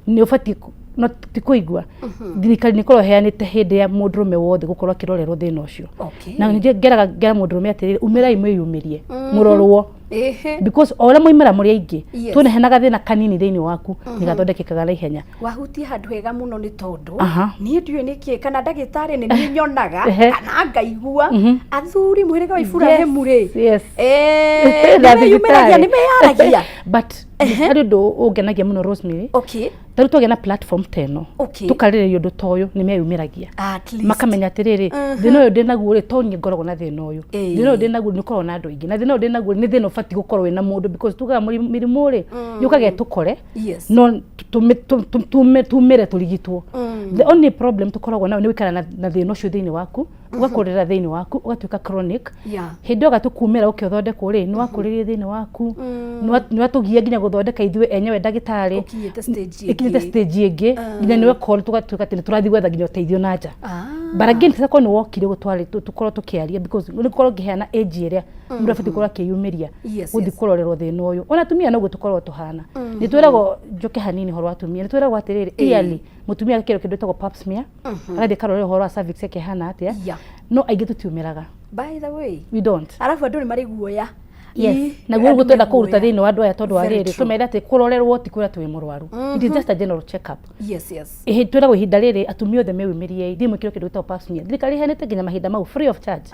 ni ufati no tikuigwa thirikari nikoro heanite hindi ya mundurume wothe gukorwa kirorerwo thina ucio na nje ngera mundurume atiriri umirai mwiyumirie murorwo because ora moimera muri aingi tune henaga thina kanini thiini waku nigathondekekaga na ihenya wahutie handu hega muno ni tondu ni ndiwe niki kana ndagitari ni nyonaga kana ngaigua athuri mwirega wa Iburahĩmu ri ndagitari ni meyaragia but arindo ungenagia muno Rosemary taru twagena platform teno tukarĩrĩrio ndu toyo ni meyumiragia makamenya atiriri thina uyu ndinaguo ri tonye ngoragwo na thina uyu thina uyu ndinaguo ni korwo na andu aingi na thina uyu ndinaguo ni thina ufati gukorwo na mundu because tugaga mirimu ri yukage tukore no tumire turigitwo the only problem tukoragwo nayo ni wikara na thina ucio thiini waku ugakorera thiini waku ugatuika chronic hindi ogatukumira ukiothondekwo ri ni wakuririe thiini waku ni watugia nginya guthondeka ithwe enyewe ndagitari ikinyite stage ingi nginya niwe call tugatuika tini turathi gwetha nginya uteithio na nja baragin tako ni wokire gutwari tukorwo tukiaria because ni korwo ngiheana age iria mundu afati korwo akiyumiria guthi kurorerwo thina uyu ona tumia no gutukorwo tuhana ni twiragwo njoke hanini horo atumia ni twiragwo atiriri yearly mutumia akiro kindu tagwo pap smear arathi karorerwo horo cervix yake hana atia no aige tutiumiraga by the way we don't arafu andu ni mari guoya na guo gutenda kuruta thini wa andu aya tondu wa riri tumera ati kurorerwo ti kwira twi murwaru it is just a general check up twiragwo ihinda riri atumia othe mewimirie thimu kiro kindu tagwo pap smear thirikari ihanite nginya mahinda mau free of charge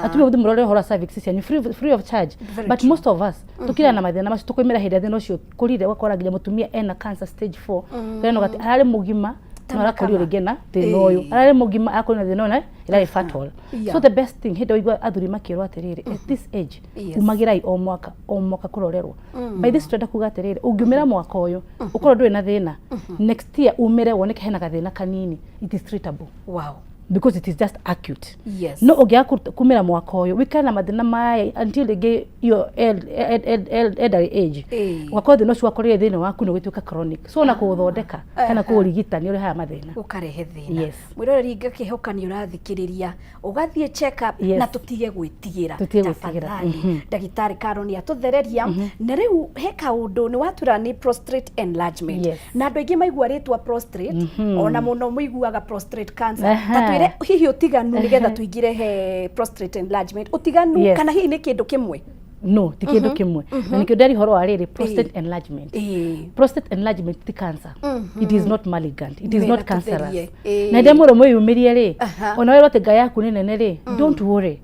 atumia guthi murorerwo horo cervix cianyu free of charge but most of us tukira na mathina macio tukwimira hinda thina ucio kurire wakora nginya mutumia ena cancer stage 4 kana gati arari mugima nora kuri rigena thina uyu arari mugima akona thina ona ila fatal so the best thing hindi oigwa athuri makirwa atiriri at this age umagirai o mwaka kurorerwo by this twenda kuga atiriri ungiumira mwaka uyu ukorwo nduri na thina next year umire woneke hena gathina kanini it is treatable because it is just acute no ogia kumira mwaka uyu wikana mathina maya until they get your elderly age wakothe no cio akorire thina waku no gwituka chronic so na kuthondeka kana kurigita ni uri haya mathina ukarehe thina mwiroreri ngakihoka ni urathikiriria ugathie check up na tutige gwitigira ndagitari Carol atuthereria na riu heka undu ni watura ni prostate enlargement na andu aingi maigua ritwa prostate ona muno muiguaga prostate cancer hihi utiganu nigetha tuingire he prostate enlargement utiganu kana hihi ni kindu kimwe no ti kindu kimwe na nikio ndari horo ariri prostate enlargement prostate enlargement ti cancer it is not malignant it is not cancerous na ndemuro mwiyumirie ri ona wero te ngaya yaku ni nene ri don't worry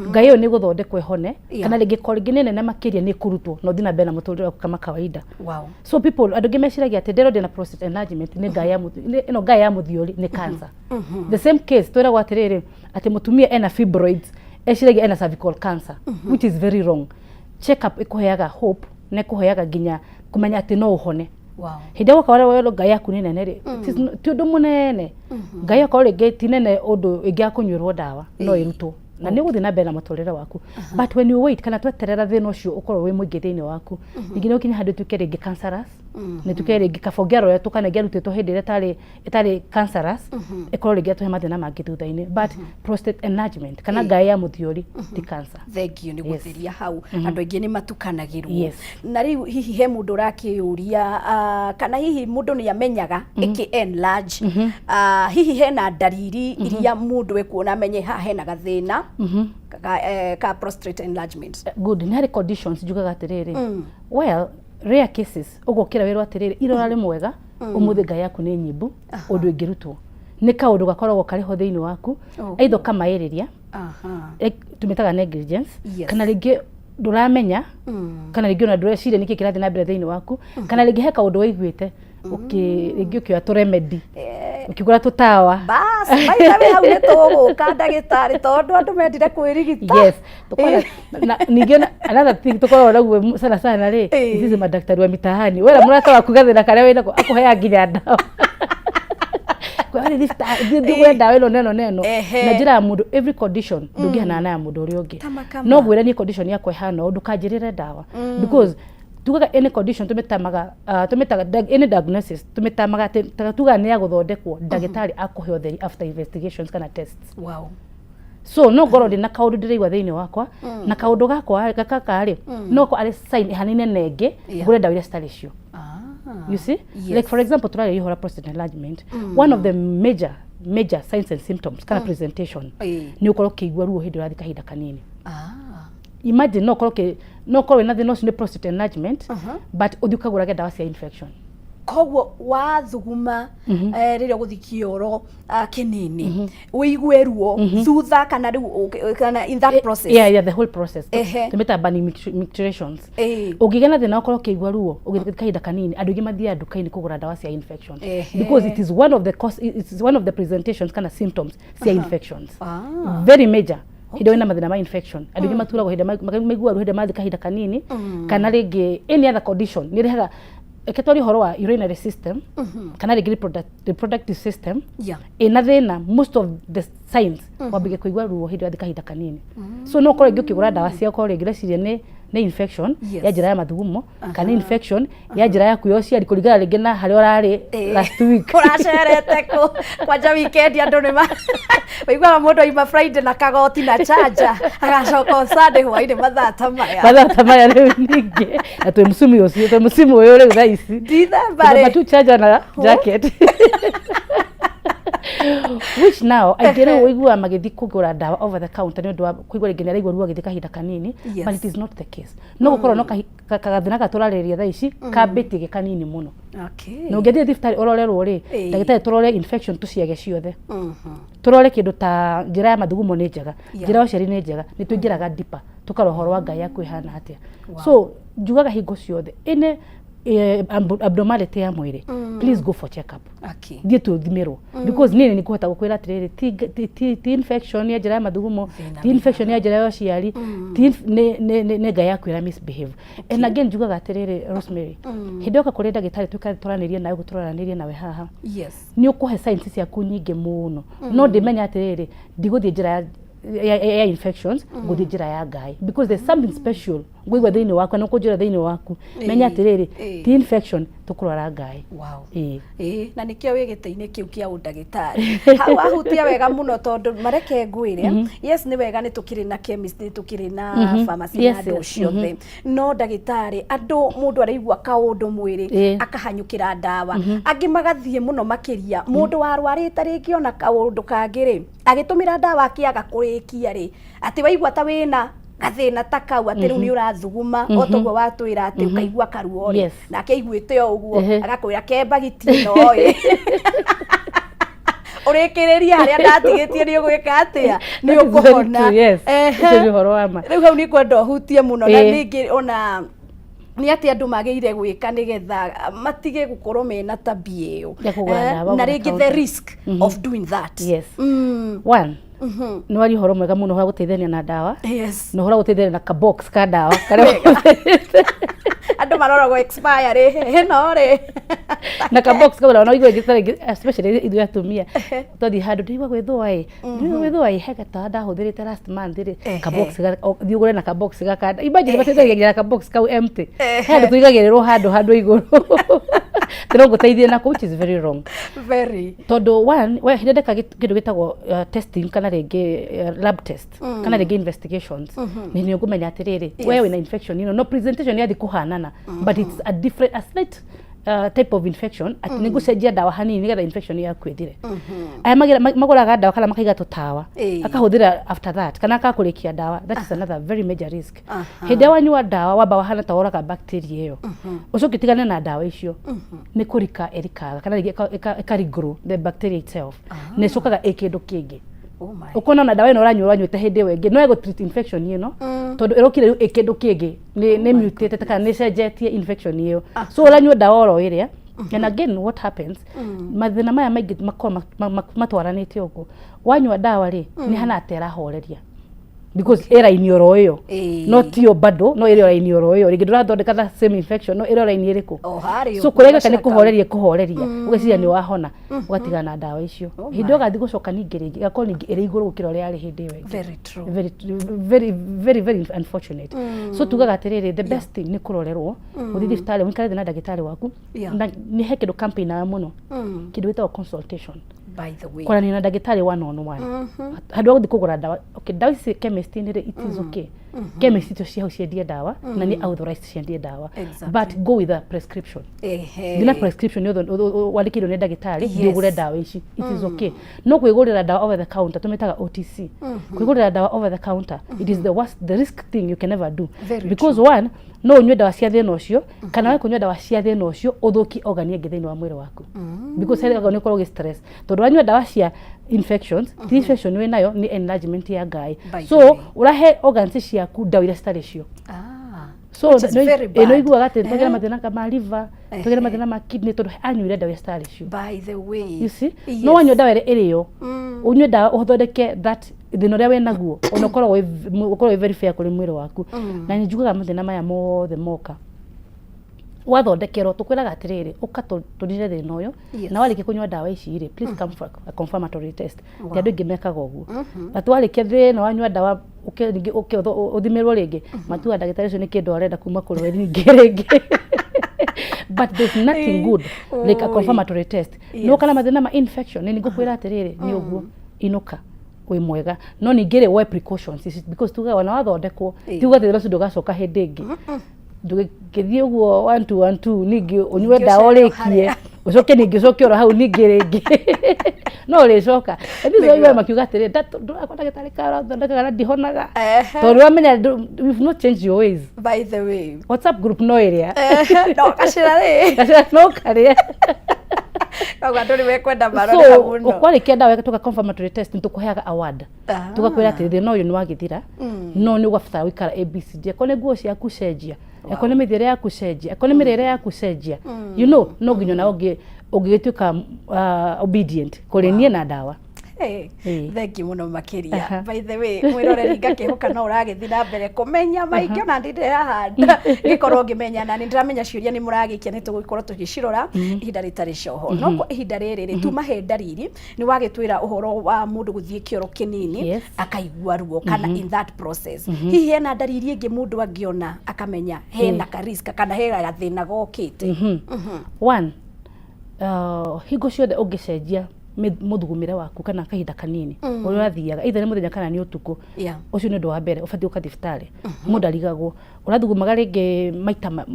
ngayo ni guthondekwo hone kana ringi koringi ni nene makiria ni kurutwo no thina bena muturire waku kama kawaida so people andu ngimeciragia ati ndero ndina prostate enlargement ni ngaya ino ngaya ya muthiori ni cancer the same case twira gwatiriri ati mutumia ena fibroids eciragia ena cervical cancer which is very wrong check up ikuheaga hope na ikuheaga ginya kumenya ati no uhone hindi wakawara wero ngaya yaku ni nene ri ti undu munene ngaya yakwa ri ti nene undu ingia kunyurwo dawa no irutwo na ni guthi na mbere na muturire waku but when you wait kana tweterera thina ucio ukorwo wi muingi thiini waku nginya ukinya handu tuke ringi cancerous ni tuke ringi kabogero ya tukana ngerutitwo hindi itari cancerous ikorwo ringi tuhe mathina mangi thutha-ini but prostate enlargement kana ngaya ya muthiori ti cancer thank you ni guthiria hau andu aingi ni matukanagirwo na riu hihi he mundu rakiuria kana hihi mundu ni amenyaga iki enlarge hihi hena dalili iria mundu ekuona amenye ha hena gathina ka prostate enlargement good ni hari conditions jugaga atiriri well rare cases ugokira wero atiriri irora mwega umuthi ngaya yaku ni nyimbu undu ingirutwo ni kaundu gakoragwo kari ho thiini waku either kamairiria tumitaga negligence kana ringi nduramenya kana ringi ona ndureciria niki kirathi na mbere thiini waku kana ringi he kaundu waiguite ringi ukioya tu remedy ukigura tutawa bas baitawe hau ni tuguka ndagitari tondu andu mendire kwirigita tukora ningi another thing tukora naguo sana ri hizi madaktari wa mitahani wera murata waku gathina kare wina akuhea nginya ndawa kwa ari ndi dawa ino neno na njira mundu every condition ndungihana na mundu uri ungi no gwira ni condition yakwa hana undu kanjirire dawa because tugaga any condition tumetaga any diagnosis tumetaga tugaga ni ya guthondekwo ndagitari akuhe utheri after investigations kana tests so no goro ndina kaundu ndiraigwa thiini wakwa na kaundu gakwa gakaka ri no ko ari sign hanine nenge ngure ndawa iria citari cio You see? Like for example, turare ihora prostate enlargement, one of the major signs and symptoms kana presentation ni ukoro kigwa ruo hindi urathi kahinda kanini. Imagine no koro nothing no ni prostate enlargement, but uthikagura ge dawa cia infection. Koguo wathuguma rĩrĩa gũthikio oro kinini ũigwe ruo thutha kana in that process. Yeah, the whole process. Tumeta burning micturations. Ũngĩgena thĩna ũkorwo kĩigua ruo ũgĩthika kahinda kanini andũ aingĩ mathiaga nduka-inĩ kũgũra dawa cia infection because it is one of the presentations kana symptoms cia infections. Very major. Hindo ina mathina ma infection andũ aingĩ maturagwo hĩndĩ maigua ruo hĩndĩ mathi kahinda kanini kana rĩngĩ any other condition nĩ rehaga eketwari horo wa urinary system kana reproductive system ina thina most of the signs wambige kuigwa ruo hindi wathi kahinda kanini so no kore ngikigura dawa cia ko rĩngĩ reciria nĩ infection ya njĩra ya mathugumo kana infection ya njĩra ya kuoya ciari kũringana rĩngĩ na harĩa ũrarĩ last week ũracerete kwanja weekend andũ nĩ waigua mũndũ aima Friday na kagoti na charger agacoka Sunday hwainĩ mathaa maya rĩu ningĩ atwe msimu ũyũ rĩu thaa ici ndithemba tu charger na jacket which now aingĩrĩ ũigua magĩthi kũgũra dawa over the counter nĩ ũndũ wa kũigua rĩngĩ nĩ araigua ruo agĩthi kahinda kanini but it is not the case no gũkorwo no kagathina gatũrarĩria thaa ici kambĩtie kanini mũno. Na ũngĩthiĩ thibitarĩ ũrorerwo rĩ ndagĩtarĩ tũrore infection tũciage ciothe tũrore kĩndũ ta njĩra ya mathugumo nĩ njega njĩra ya ũciari nĩ njega nĩ tũingĩraga deeper tũkarora ũhoro wa Ngai yaku ĩhana atĩa. So njugaga hingo ciothe ĩne abnormality ya mwĩrĩ please go for check up. Thiĩ tũthimirwo because nini nĩ kũhota gũkwĩra atĩrĩrĩ ti infection ya njĩra ya mathugumo ti infection ya njĩra ya ũciari nĩ Ngai yaku ĩra misbehave. And again njugaga atĩrĩrĩ Rosemary hĩndĩ oka kũrĩ ndagĩtarĩ tũkaranĩria nawe gũtũranĩria nawe haha nĩ ũkũhe signs ciaku nyingĩ mũno no ndĩmenya atĩrĩrĩ ndigũthiĩ njĩra ya infections gũthiĩ njĩra ya Ngai because there's something special ngũigua thĩinĩ waku na ũkũnjĩra thĩinĩ waku menya atĩrĩrĩ ti infection tũkũrora Ngai. Na nĩkĩo wĩ gĩtĩ-inĩ kĩu kĩa ũndagĩtarĩ hau ahutia wega mũno tondũ mareke ngwĩre yes nĩ wega nĩ tũkĩrĩ na chemist nĩ tũkĩrĩ na pharmacy na andũ ciothe no ndagĩtarĩ andũ mũndũ araigua kaũndũ mwĩrĩ akahanyũkĩra dawa angĩ magathiĩ mũno makĩria mũndũ warwarĩte rĩngĩ ona kaũndũ kangĩ rĩ agĩtũmĩra dawa akĩaga kũrĩkia rĩ atĩ waigua ta wĩna gathĩna ta kau atĩ rĩu nĩ ũrathuguma o toguo watwĩra atĩ ũkaigua karuo rĩ nake aiguĩte o ũguo agakwĩra kembagiti ĩno ĩ ũrĩkĩrĩria harĩa ndatigĩtie nĩ ũgwĩka atĩa nĩ ũkũhona. Rĩu hau nĩ kwenda ũhutie mũno na ningĩ ona nĩ atĩ andũ magĩrĩire gwĩka nĩgetha matige gũkorwo mena tabia ĩyo na rĩngĩ the risk of doing that. One nĩ wari horo mwega mũno wa gũteithania na dawa no horo gũteithania na ka box ka dawa andũ maroragwo expire rĩ no rĩ na ka box ka no igwe gĩtarĩ especially ithuĩ atumia tũthiĩ handũ ndĩigua gwĩthũa heka ta ndahũthĩrĩte last month rĩ ka box thiĩ ũgũre na ka box gaka imagine mateithagĩria ka box kau empty handũ tũigagĩrĩrwo handũ igũrũ tũro gũteithia nako which is very wrong tondũ one we hĩndĩ ndeka kĩndũ gĩtagwo testing kana rĩngĩ lab test kana rĩngĩ investigations nĩ ũkũmenya atĩrĩrĩ we wĩna infection no presentation yathi kũhanana but it's a slight type of infection ati nĩ gũcenjia dawa hanini nĩgetha infection yaku ĩthire. Aya magũraga dawa kana makaiga tũtawa akahũthĩra after that kana akakũrĩkia dawa that is another very major risk. Hĩndĩ wanyua dawa wamba wahana ta woraga bacteria ĩyo ũcoke tigane na dawa icio nĩ kũrika erikaga kana ĩkarigrow the bacteria itself nĩ cokaga ĩkĩndũ kĩngĩ ukona na dawa ĩno ũranyuĩte hĩndĩ ĩyo ĩngĩ no ego treat infection ĩno tondũ ĩrokire rĩu ĩkĩndũ kĩngĩ nĩ mutate kana nĩ cenjetie infection ĩyo so ũranyua dawa oro ĩrĩa and again what happens mathĩna maya maingĩ makorwo matwaranĩte ũguo wanyua dawa rĩ nĩ hana atera horeria because era-inĩ oro ĩyo no tiyo bado no era-inĩ oro ĩyo rĩngĩ ndũrathondeka the same infection no era-inĩ ĩrĩkũ so kũrega kana kũhoreria ũgeciria nĩ wahona ũgatigana na dawa icio hĩndĩ ũgathiĩ gũcoka ningĩ rĩngĩ gakorwo ningĩ ĩrĩ igũrũ gũkĩra ũrĩa yarĩ hĩndĩ ĩyo very unfortunate so tugaga atĩrĩrĩ the best thing nĩ kũrorerwo ũthiĩ thibitarĩ mũikare thĩ na ndagĩtarĩ waku na nĩ he kĩndũ campaign na mũno kĩndũ gĩtagwo consultation by the way kwarania na ndagĩtarĩ one on one handũ wa gũthiĩ kũgũra dawa okay dawa ici chemist-inĩ it is okay chemist icio cia ciendie dawa na ni authorized ciendie dawa, but go with a prescription. Dina prescription yotho wandikirwo ni ndagitari ndugure dawa ici, it is okay. No kwigurira dawa over the counter tumetaga OTC. Kwigurira dawa over the counter, it is the risk thing you can never do. Because one, no unywe dawa cia thina ucio kana we kunywa dawa cia thina ucio uthuki organ ingi thini wa mwiri waku. Because hali organ ikorwo stress tondu wanywa dawa cia infections, infection we nayo ni enlargement ya ngai, so urahe organs ciaku dawa ira stari cio. So no igua gate tugera mathina kama liver, tugera mathina ma kidney tondu anyuire dawa stari cio. By the way, you see, no wanywa dawa iriyo unywe dawa uthondeke that thina ria we naguo unokorwo very fair kuri mwiri waku. Na njugaga mathina maya mothe moka wathondekerwo tukwiraga atiriri uka tunire thina uyu na warike kunywa dawa ici ire, please come for a confirmatory test. Ndio ingi mekaga uguo, but warike thina wanywa dawa uthimirwo ringi matua ndagitari ucio ni kindu arenda kuma kuri we ringi but there's nothing good like a confirmatory test. No kana mathina ma infection ni ngukwira atiriri ni uguo inuka wi mwega, no ningire we precautions because tuga wana wathondekwo tuga thira ucio ndugacoka hindi ingi ndugithie uguo 1 ningi unywe dawa rikie ucoke ningi ucoke ora hau ningi ringi no ricoka ndizo iwe makiuga atiri ndakona gitari kara thondeka na ndihonaga tondu wamenya we've not changed your ways. By the way, WhatsApp group no area no kashira no kare kwa nduri we kwenda marone habu no kwari kenda we tuka confirmatory test nitukuheaga award tukakwira ati thina uyu ni wagithira no ni ugafata wikara ABCD kone guo cia kucenjia ekone mithire ya kucenjia ekone mirire ya kucenjia you know no nginyo na ugigituka obedient kuri nie na dawa. Thank you muno makiria. By the way, mwiroreri ngakihuka no uragithira mbere kumenya maingĩ ona ndinde hahanda gikorwo ngimenya na ndiramenya ciuria ni muragikia ni tugukorwo tugicirora ihinda ritari coho. No kwa ihinda riri tumahe ndariri ni wagitwira uhoro wa mundu guthie kioro kinini akaigua ruo kana in that process. Hihi hena ndariri ingi mundu angiona akamenya hena ka risk kana hena gathina gokite. One, higo ciothe ungicenjia muthugumire waku kana kahinda kanini uria wathiaga either ni muthenya kana ni utuku ucio ni ndu wa mbere ubathie ukathibitari mundu arigagwo urathugumaga ringi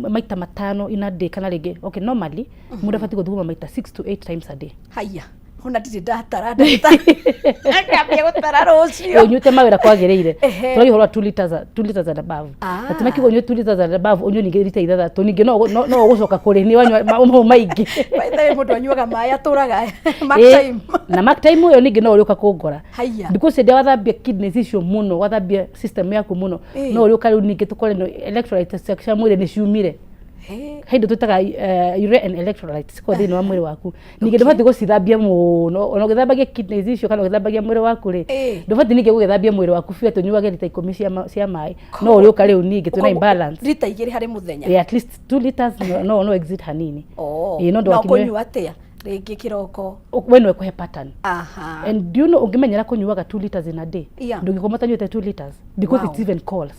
maita matano in a day kana ringi okay normally mundu abathie guthuguma maita 6 to 8 times a day. Haya hona ndiri ndatara akambia gutara rucio unyute mawira kwagiriire turi horwa 2 liters and above atima kigo unywe 2 liters and above unywe ningi lita ithathatũ ningi no gucoka kuri ni wanywa maingi baithe mundu anyuaga mai aturaga mark time na mark time uyo ningi no uriuka kungora because ndia wathambia kidneys icio muno wathambia system yaku muno no uriuka riu ningi tukore no electrolytes cia mwiri ni ciumire haindo tutaga urea and electrolytes kwa thini wa mwiri waku ningi ndubati gucithambia muno ona githambagia kidneys icio kana githambagia mwiri waku ri ndubati ningi gugithambia mwiri waku fia tunyuage lita 10 cia mai no uriuka riu ningi tuna imbalance lita 2 hari muthenya at least 2 liters no exit hanini no ndo kunywa atia ringi kiroko wenu ekuhe pattern and do you know ungimenyera kunyuaga 2 liters in a day ndungikomata nyuete 2 liters because it even calls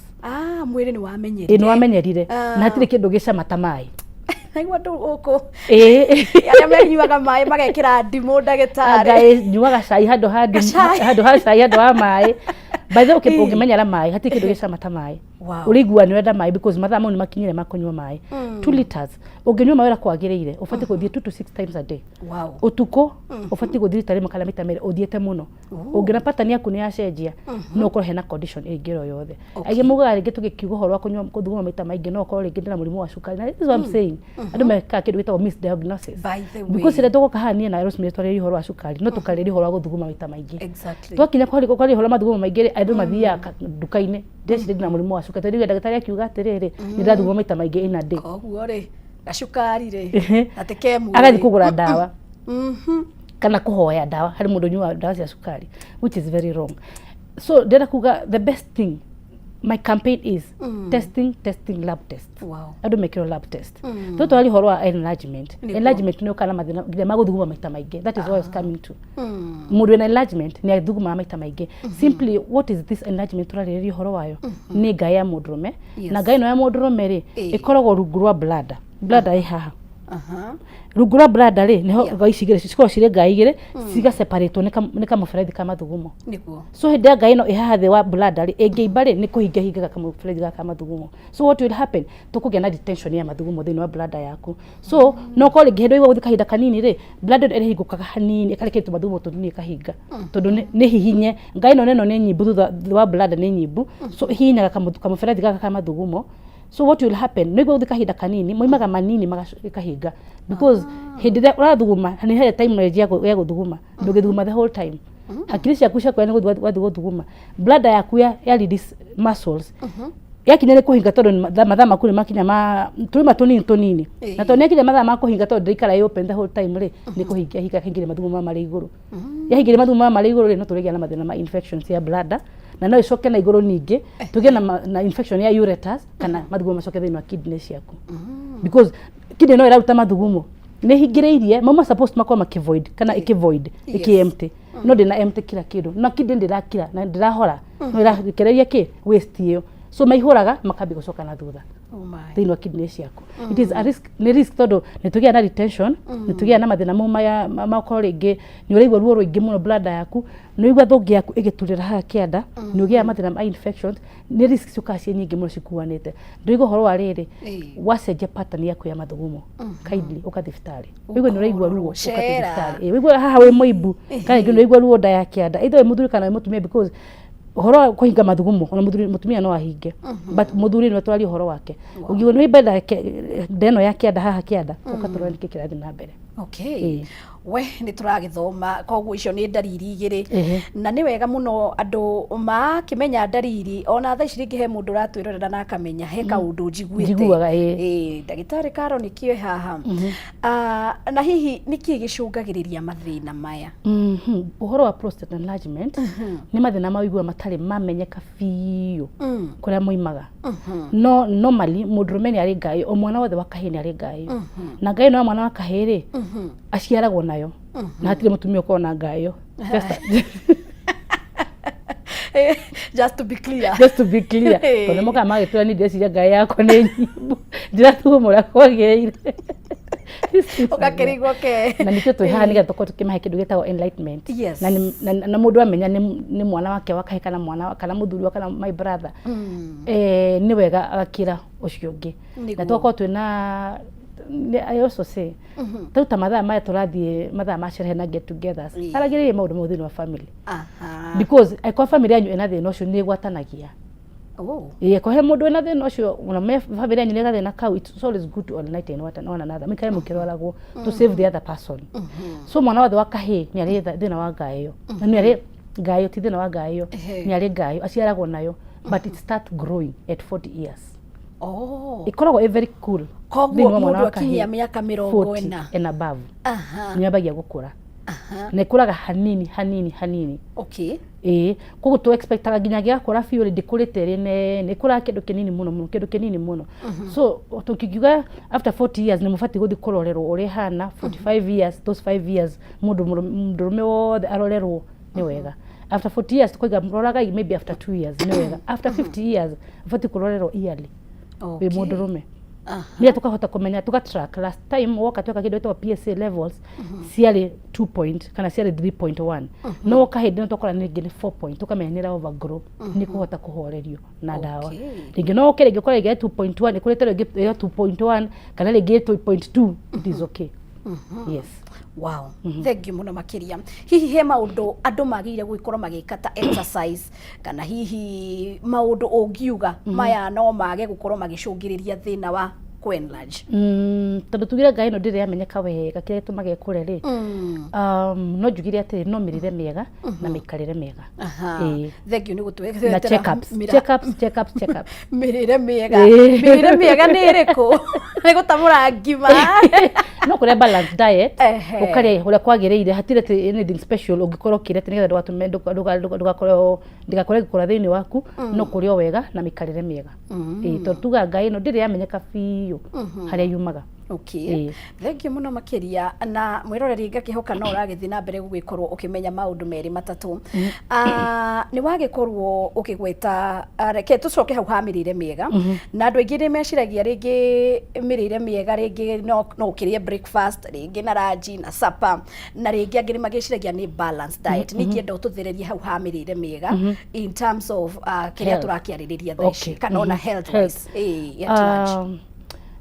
mwiri ni wamenyerire na hatire kindu gicama ta mai naigua ndu uko ya menyuaga mai magekira ndimu ndagitari nyuaga cai handu ha cai handu ha mai by the way ungimenyera mai hatire kindu gicama ta mai urigua ni wenda mai because mathaa mau ni makinyire makunywa mai 2 liters unginywa mai wera kwagiriire ubatie guthie 2 to 6 times a day. Utuko ubatie guthie tari makala mita mere uthiete muno ungina pattern yaku ni yacenjia no ukorwo hena condition ingiro yothe aige mugaga ringi tugikiuga horo wa kunywa kuthuguma mita maingi no ukorwo ringi ndina murimu wa cukari na this is what I'm saying andu meka kindu gitagwo misdiagnosis because ile tugoka hani na Rosemary twari horo wa cukari no tukariri horo wa guthuguma mita maingi twakinya kwari horo mathuguma maingi andu mathia dukaine ndeci ndina murimu wa cukari tari ndagitari akiuga atiriri ni ndathuguma mita maingi ina day koguo ri gacukari ri atekemu agathi kugura dawa kana kuhoya dawa hari mundu nyua dawa cia cukari which is very wrong. So ndenda kuga the best thing my campaign is testing lab tests. Andu mekiro lab test toto ali horo enlargement ni ukana mathina nginya maguthuguma maita maingi that is what I was coming to mundu ena enlargement ni athuguma maita maingi simply what is this enlargement turariri horo wayo ni ngai ya mudrume na ngai no ya mudrume ri ikoragwo rungu rwa bladder ai haha rungu rwa bladder ri niho ngai cigire cikorwo cire ngai igire ciga separate ni kamũberethi ka mathugumo niguo so hĩndĩ ngai ĩno ĩhaha thĩ wa bladder ri ĩngĩimba ri nĩ kũhinga hingaga kamũberethi ka mathugumo so what will happen tukũgĩa na retention ya mathugumo thĩinĩ wa bladder yaku so no ko rĩngĩ hĩndĩ igwa gũthika kahinda kanini ri bladder ĩrĩ hingũkaga hanini ĩkarekia mathugumo tũnini ĩkahinga tondũ nĩ hihinye ngai ĩno nĩ nyimbu thutha wa bladder nĩ nyimbu so hihinyaga kamũberethi gaka ka mathugumo. So what will happen? No igwa kahinda kanini, moimaga manini magakahinga because hindi ĩrĩa ũrathuguma nĩ he time range ya gũthuguma. Ndũgĩthuguma the whole time. Hakiri ciaku ciaku nĩ gũthuguma. Bladder yaku ya release muscles. Yakinya nĩ kũhinga tondũ mathaa maku nĩ makinya tũrĩma tũnini. Na tondũ nĩyakinya mathaa ma kũhinga tondũ ndĩikara open the whole time rĩ nĩ kũhinga hingire mathugumo marĩ igũrũ. Yahingire mathugumo marĩ igũrũ rĩ no tũrĩgĩa na mathĩna ma infections ya bladder. Na no icoke na igũrũ ningĩ tũgĩe na infection ya ureters kana mathugumo macoke thĩinĩ wa kidney ciaku because kidney no ĩraruta mathugumo nĩ hingĩrĩirie mauma supposed makorwo makivoid kana ikivoid iki-empty no ndĩna empty kila kĩndũ na kidney ndĩrakira na ndĩrahora no ĩrarekereria kĩ waste ĩyo so maihũraga makambia gũcoka na thutha thĩinĩ wa kidney ciaku it is a risk nĩ risk tondũ nĩ tũgĩa na retention nĩ tũgĩa na mathĩna mauma makorwo rĩngĩ nĩ ũraigua ruo rũingĩ mũno bladder yaku nĩ ũigua thũngĩ yaku ĩgĩturĩra haha kĩanda nĩ ũgĩa mathĩna ma infections nĩ risk ciũkaga ciĩ nyingĩ mũno cikuanĩte ndũigua ũhoro wa rĩrĩ wacenjia pattern yaku ya mathugumo kindly ũka thibitarĩ ũigua nĩ ũraigua ruo ũka thibitarĩ ũigua haha wĩ mũimbu kana nĩ ũraigua ruo nda ya kĩanda either wĩ mũthuri kana wĩ mũtumia because uhoro wa kuhinga mathugumo ona mutumia no ahinge but muthuri no twari uhoro wake ugiwe no ibenda deno ya kianda haha kianda ukatorwa niki kirathi na mbere okay we ni turagithoma koguo icio ni ndariri igiri na ni wega muno andu makimenya ndariri ona tha ici ringi he mundu ratwirorera na akamenya he kaundu njiguite ndagitari Karo nikio haha na hihi niki gicungagiriria mathina maya uhoro wa prostate enlargement ni mathina mawigua matari mamenyeka biu kuria moimaga no normally mundurume ni ari ngai o mwana wothe wa kahini ari ngai na ngai no mwana wa kahiri aciaragwo nayo na hatire mutumia uko na ngayo just to be clear tone moka magitwa ni ndeciria ngai yako ni nyimbu ndiratugumura kwageire ukakirigwo ke na nikio twi haha nigetha tuko tukimahe kindu gitagwo enlightenment na mundu amenya ni mwana wake wakahe kana mwana kana muthuri wa kana my brother ni wega agakira ucio ungi na twako twina I also say tuta mathaa maya turathie mathaa ma sherehe na get togethers aragiririe maundu mothe wa family because kwa family yanyu ena thina ucio ni gwatanagia ko he mundu ena thina ucio una family yanyu ni gathina kau it's always good to enlighten one another mikae mukiroragwo to save the other person so mwana wothe wa kahi ni ari thina wa ngayo na ni ari ngayo ti thina wa ngayo ni ari ngayo aciaragwo nayo but it start growing at 40 years ikoragwo very cool koguo mundu akinyia miaka 40 and above nyabagia gukura na ikuraga hanini koguo tu expectaga ginya gya kura fiu ndikurite rene ni kura kindu kinini muno so tukigiga after 40 years ni mufati guthi kurorerwo uri hana 45 years those 5 years mundurume wothe arorerwo ni wega after 40 years tukoiga mroraga maybe after 2 years ni wega after 50 years mufati kurorerwo yearly we mundurume Nia tukahota kumenya tukatrack last time woka tweka kido to PSA levels ciari 2 point kana ciari 3.1 no woka hedi no tokora ni 4 point tukamenyera overgrow ni kuhota kuhorerio na dawa ringi no okere gikora ige 2.1 ni kurete ige 2.1 kana ige 2.2 it is okay yes wow thank you muno makiria hihi he maundu andu magire gwikora magikata exercise kana hihi maundu ungiuga maya no mage gukorwo magicungiriria thina wa enlarge tondu tugira ngai no ndire amenyeka wega kire tumage kure ri no njugire ati no mirire miega na mikarire miega thank you ni gutwekera na check ups mirire miega ni iriku ni gutamura ngima no kure balance diet ukare ule kwagireire hatire anything special ungikorwo kirete nigetha ndwatume ndugakore gukora thini waku no kurio wega na mikarire miega tondu tuga ngai no ndire amenyeka biu biu haria yumaga. Okay. Thengiũ mũno makĩria na mwĩroreri ngakĩhoka no ũragĩthiĩ na mbere gũgĩkorwo ũkĩmenya maũndũ merĩ matatũ. Nĩ wagĩkorwo ũkĩgweta reke tũcoke hau ha mĩrĩre mĩega na andũ aingĩ nĩ meciragia rĩngĩ mĩrĩre mĩega rĩngĩ no ũkĩrĩe breakfast rĩngĩ na lunch na supper na rĩngĩ angĩ nĩ magĩciragia nĩ balanced diet. Ningĩenda ũtũthererie hau ha mĩrĩre mĩega in terms of kĩrĩa tũrakĩarĩrĩria thaa ici kana ona health wise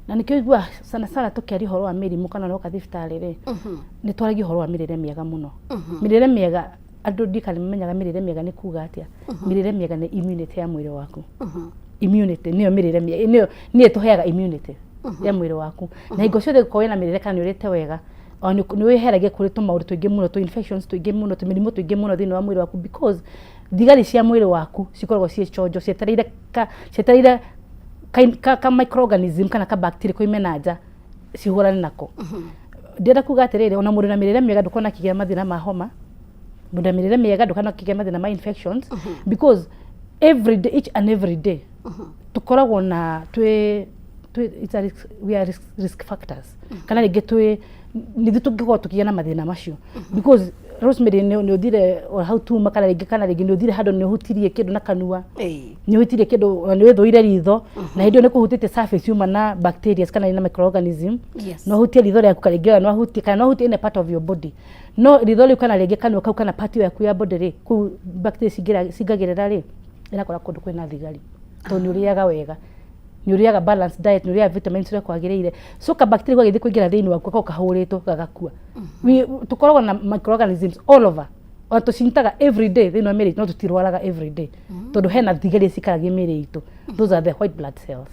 na nikio igua sana sana tukiari horo wa mirimu kana no kathibitarĩ rĩ nĩ twaragia horo wa mĩrĩre mĩega mũno. Mĩrĩre mĩega andũ ndikari menyaga mĩrĩre mĩega nĩ kuga atĩa. Mĩrĩre mĩega nĩ immunity ya mwĩrĩ waku. Immunity nĩyo mĩrĩre mĩega nĩyo tũheaga immunity ya mwĩrĩ waku. Na hingo ciothe gũkorwo na mĩrĩre kana nĩũrĩte wega nĩ wĩheragia kũrĩ tũmaũndũ tũingĩ mũno infections tũingĩ mũno tũmĩrimũ tũingĩ mũno thĩinĩ wa mwĩrĩ waku because thigari cia mwĩrĩ waku cikoragwo ciĩ chonjo cietereire ka microorganism kana ka bacteria koimena nja cihũrane nako. Ndĩrenda kuga atĩrĩrĩ ona mũndũ na mĩrĩre mĩega ndũkona kĩgĩa mathĩna ma homa. Mũndũ na mĩrĩre mĩega ndũkona kĩgĩa mathĩna ma infections because every day each and every day tukoragwo na we are risk factors kana rĩngĩ nithu tũngĩkorwo tukĩgĩa na mathĩna macio because Rosemary nĩ ũthire how to makana rĩngĩ nĩ ũthire handũ nĩ ũhutirie kĩndũ na kanua nĩ ũhutirie kĩndũ nĩ wĩthũire ritho na hĩndĩ nĩ kũhutĩte surface yuma na bacteria kana na microorganism no hutie ritho rĩaku karĩngĩ no hutie kana no hutie in a part of your body no ritho rĩu kana rĩngĩ kanua kau kana part yaku ya body rĩ ku bacteria cingagĩrĩra rĩ ĩrakora kũndũ kwĩna thigari tondũ nĩ ũrĩaga wega nĩ ũrĩaga balanced diet nĩ ũrĩaga vitamins iria kwagĩrĩire so ka bacteria gagĩthiĩ kũingĩra thĩinĩ waku kako kahũrĩtwo gagakua. Tukoragwo na microorganisms all over ona tũcintaga every day thĩinĩ wa mĩrĩ no tũtirwaraga every day tondũ hena thigari cikaragia mĩrĩ itũ. Those are the white blood cells.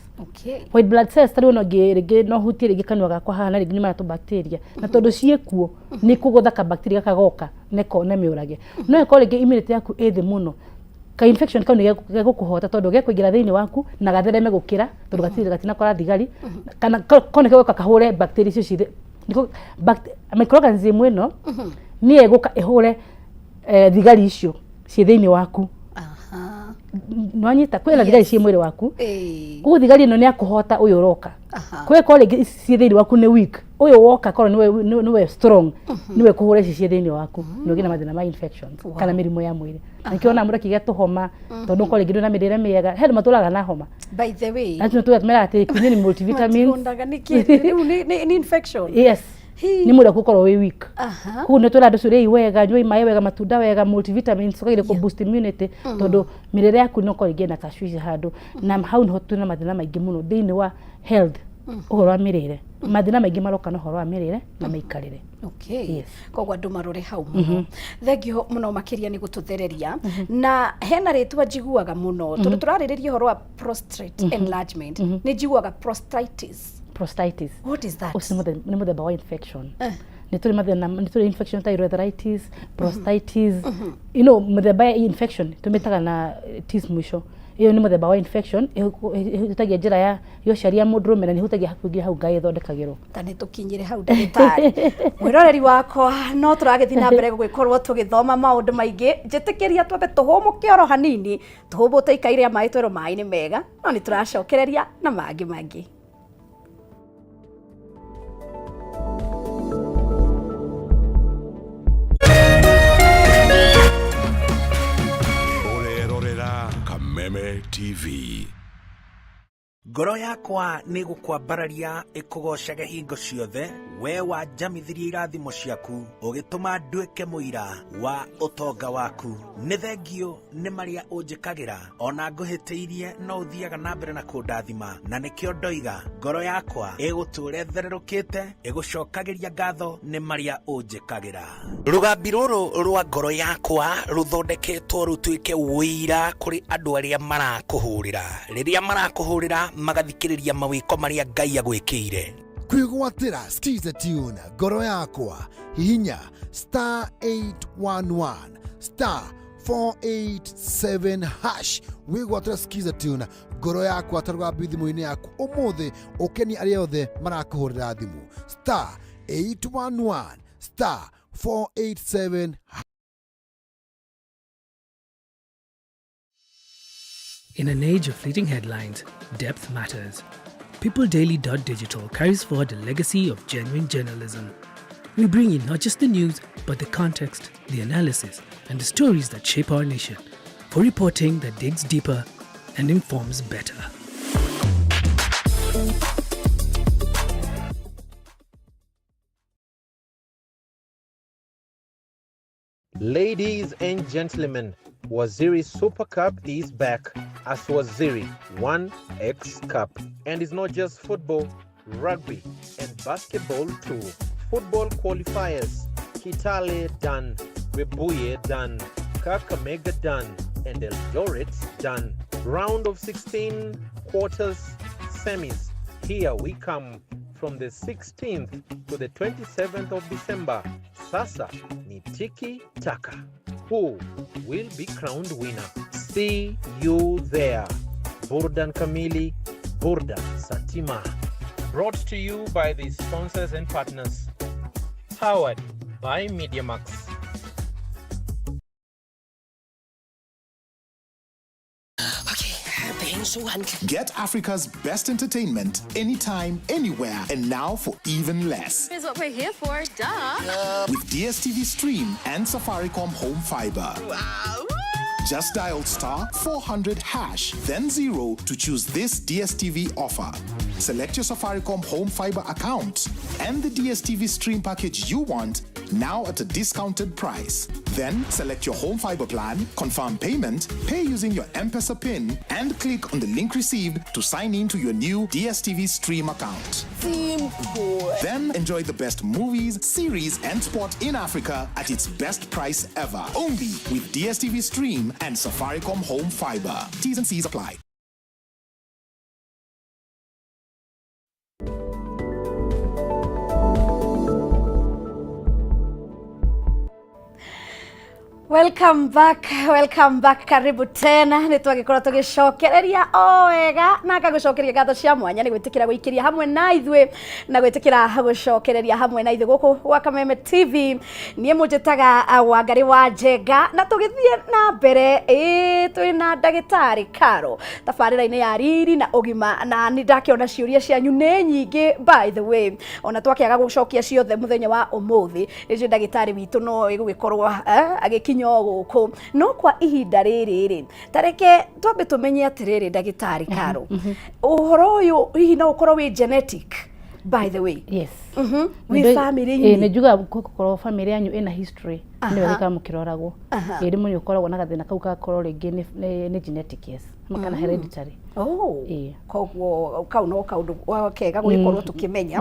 White blood cells tarĩ ona rĩngĩ no hutie rĩngĩ kanua gakwa haha na rĩngĩ nĩ mara tũ bacteria na tondũ ciĩkuo nĩ kũgũtha ka bacteria kagoka neko nemĩũrage no ĩkorwo rĩngĩ immunity yaku ĩ thĩ mũno ka infection kau nĩ gũkũhota tondũ gĩkũingĩra thĩinĩ waku na gathereme gũkĩra tondũ gatinakora thigari kana kone gũka kahũre bacteria icio ciothe microorganism ĩno nĩ ĩgũka ĩhũre thigari icio ciĩ thĩinĩ waku. Nwanyita kwĩna thigari ciĩ mwĩrĩ waku ũguo thigari ĩno nĩ akũhota ũyũ ũroka kwĩkorwo rĩngĩ ciĩ thĩinĩ waku nĩ weak ũyũ woka korwo nĩwe strong nĩwe kũhũra ici ciĩ thĩinĩ waku nĩ ũgĩe na mathĩna ma infections kana mĩrimũ ya mwĩrĩ. Nĩkĩo ona mũndũ akĩgĩa tũhoma tondũ ũkorwo rĩngĩ na mĩrĩre mĩega hena matũraga na homa. By the way atĩ tũmera atĩ kwĩna multivitamins ni infection. Yes ni mũndũ gũkorwo wĩ weak. Kũu nĩ tũra andũ cũrĩ wega nyua maĩ wega matunda wega multivitamins ũkaire ku boost immunity tondũ mĩrĩre yaku no korwo ĩgĩe na tashwishi handũ na hau nĩho twĩna mathĩna maingĩ mũno thĩinĩ wa health ũhoro wa mĩrĩre. Mathĩna maingĩ maroka na ũhoro wa mĩrĩre na mĩikarĩre. Koguo andũ marore hau mũno. Thengio mũno makĩria nĩ gũtũthereria na hena rĩtwa njiguaga mũno tondũ tũrarĩrĩria ũhoro wa prostate enlargement nĩ njiguaga prostatitis. What is that? Nĩ mũthemba wa infection. Nĩ tũrĩ infection ta urethritis, prostatitis. Mũthemba ya infection tũmĩtaga na tis mwisho. Iyo nĩ mũthemba wa infection ĩhutagia njĩra ya ũciari ya mũndũrũme na nĩ ĩhutagia hakuhĩ hau ngaĩ ĩthondekagĩrwo. Ta nĩ tũkinyĩre hau ndagĩtarĩ. Mwĩroreri wakwa no tũragĩthiĩ na mbere gũgĩkorwo tũgĩthoma maũndũ maingĩ njĩtĩkĩria twambe tũhũmũke oro hanini tũhũmbũte ikaĩ rĩa maĩ twerwo maĩ nĩ mega no nĩ tũracokereria na mangĩ. Kameme TV. Ngoro yakwa nĩ gũkwambararia ĩkũgocage hingo ciothe we wanjamithirie irathimo ciaku ũgĩtũma nduĩke mũira wa ũtonga waku. Nĩ thengio nĩ marĩa ũnjĩkagĩra ona ngũhĩtĩirie no ũthiaga na mbere na kũndathima na nĩkĩo ndoiga ngoro yakwa ĩgũtũũre thererũkĩte ĩgũcokagĩria ngatho nĩ marĩa ũnjĩkagĩra. Rũgambi rũrũ rwa ngoro yakwa rũthondeketwo rũtuĩke ũira kũrĩ andũ arĩa marakũhũrĩra rĩrĩa marakũhũrĩra magathikĩrĩria mawĩko marĩa Ngai agwĩkĩire. Kwĩgwatĩra skiza tune ngoro yakwa hihinya *811 *487# wĩgwatĩra skiza tune ngoro yakwa tarũgambi thimũ-inĩ yaku ũmũthĩ ũkeni arĩa othe marakũhũrĩra thimũ *811 *487#. In an age of fleeting headlines, depth matters. peopledaily.digital carries forward the legacy of genuine journalism. We bring you not just the news, but the context, the analysis, and the stories that shape our nation, for reporting that digs deeper and informs better. Ladies and gentlemen, Waziri Super Cup is back as Waziri 1X Cup. And it's not just football, rugby and basketball too. Football qualifiers, Kitale done, Webuye done, Kakamega done, and Eldoret done. Round of 16, quarters, semis. Here we come from the 16th to the 27th of December. Sasa ni Tiki Taka. Who will be crowned winner? See you there. Burdan Kamili, Burdan Satima. Brought to you by the sponsors and partners. Powered by MediaMax. Get Africa's best entertainment anytime, anywhere, and now for even less. Here's what we're here for, duh. With DSTV Stream and Safaricom Home Fiber. Wow. Just dial *400# then 0 to choose this DSTV offer. Select your Safaricom Home Fiber account and the DSTV Stream package you want, now at a discounted price. Then select your home fiber plan, confirm payment, pay using your M-Pesa PIN, and click on the link received to sign in to your new DSTV Stream account. Simple. Then enjoy the best movies, series, and sport in Africa at its best price ever. Only with DSTV Stream and Safaricom Home Fiber. T's and C's apply. Welcome back, karibu tena. Nitwagikorwo tugicokereria o wega na ngagucokeria ngatho cia mwanya ni gwitikira guikiria hamwe na ithwe na gwitikira gucokereria hamwe na ithwe guku gwa Kameme TV. Nie mujitaga Wangari wa Njenga na tugithie na mbere twina ndagitari Karo tabarira-ini ya riri na ugima, na ni ndakiona ciuria cianyu ni nyingi. By the way, ona twakiaga gucokia ciothe muthenya wa umuthi, ni ndagitari witu no igugikorwo agikinya guku no kwa ihinda riri tareke twambe tumenye atiriri ndagitari Karo uhoro uyu hihi no ukorwo wi genetic, by the way. Yes. Wi family ni juga gukorwo family yanyu ina history ni wega mukiroragwo iri munyu ukoragwo na gathina kau gakorwo ringi ni genetic, yes, makana hereditary. Koguo kau no kaundu kega gugikorwo tukimenya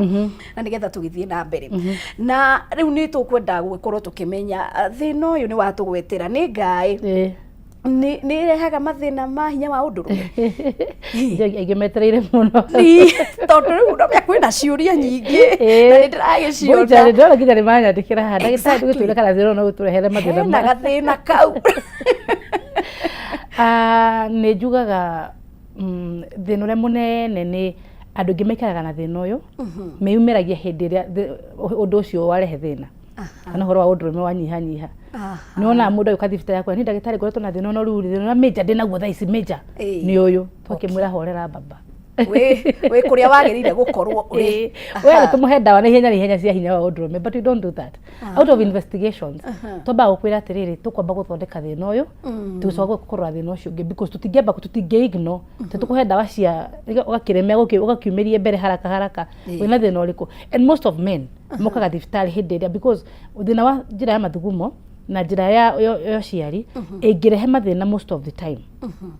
na nigetha tugithie na mbere na riu ni tukwenda gugikorwo tukimenya thina uyu ni watugwetera ni Ngai ni rehaga mathina ma hinya wa undurume igimetereire muno tondu riu ndo kwina ciuria nyingi na ni ndiragiciona njari ndora nginya ni manyandikira ha ndagitari gutwira kana zero no guturehere mathina na gathina kau ni njugaga thina uria munene ni andu ingi maikaraga na thina uyu meyumiragia hindi ria undu ucio warehe thina kana horo wa undurume wanyihanyiha ni ona mundu ayuka thibitari yakwa ni ndagitari ngoretwo na thina no riu thina major ndinaguo thaa ici major ni uyu twakimwira horera baba we kuria wagirire gukorwo uri we tumuhe dawa na ihenya cia hinya wa undurume, but we don't do that out of investigations. Toba gukwira atiriri tukwamba guthondeka thina uyu tucoka gukorwa thina ucio ungi because tutingiamba ignore tukuhe dawa cia ugakiremea ugakiumirie mbere haraka wina thina uriku. And most of men mokaga thibitari hindi ria because thina wa njira ya mathugumo na njira ya ciari ingirehe mathina most of the time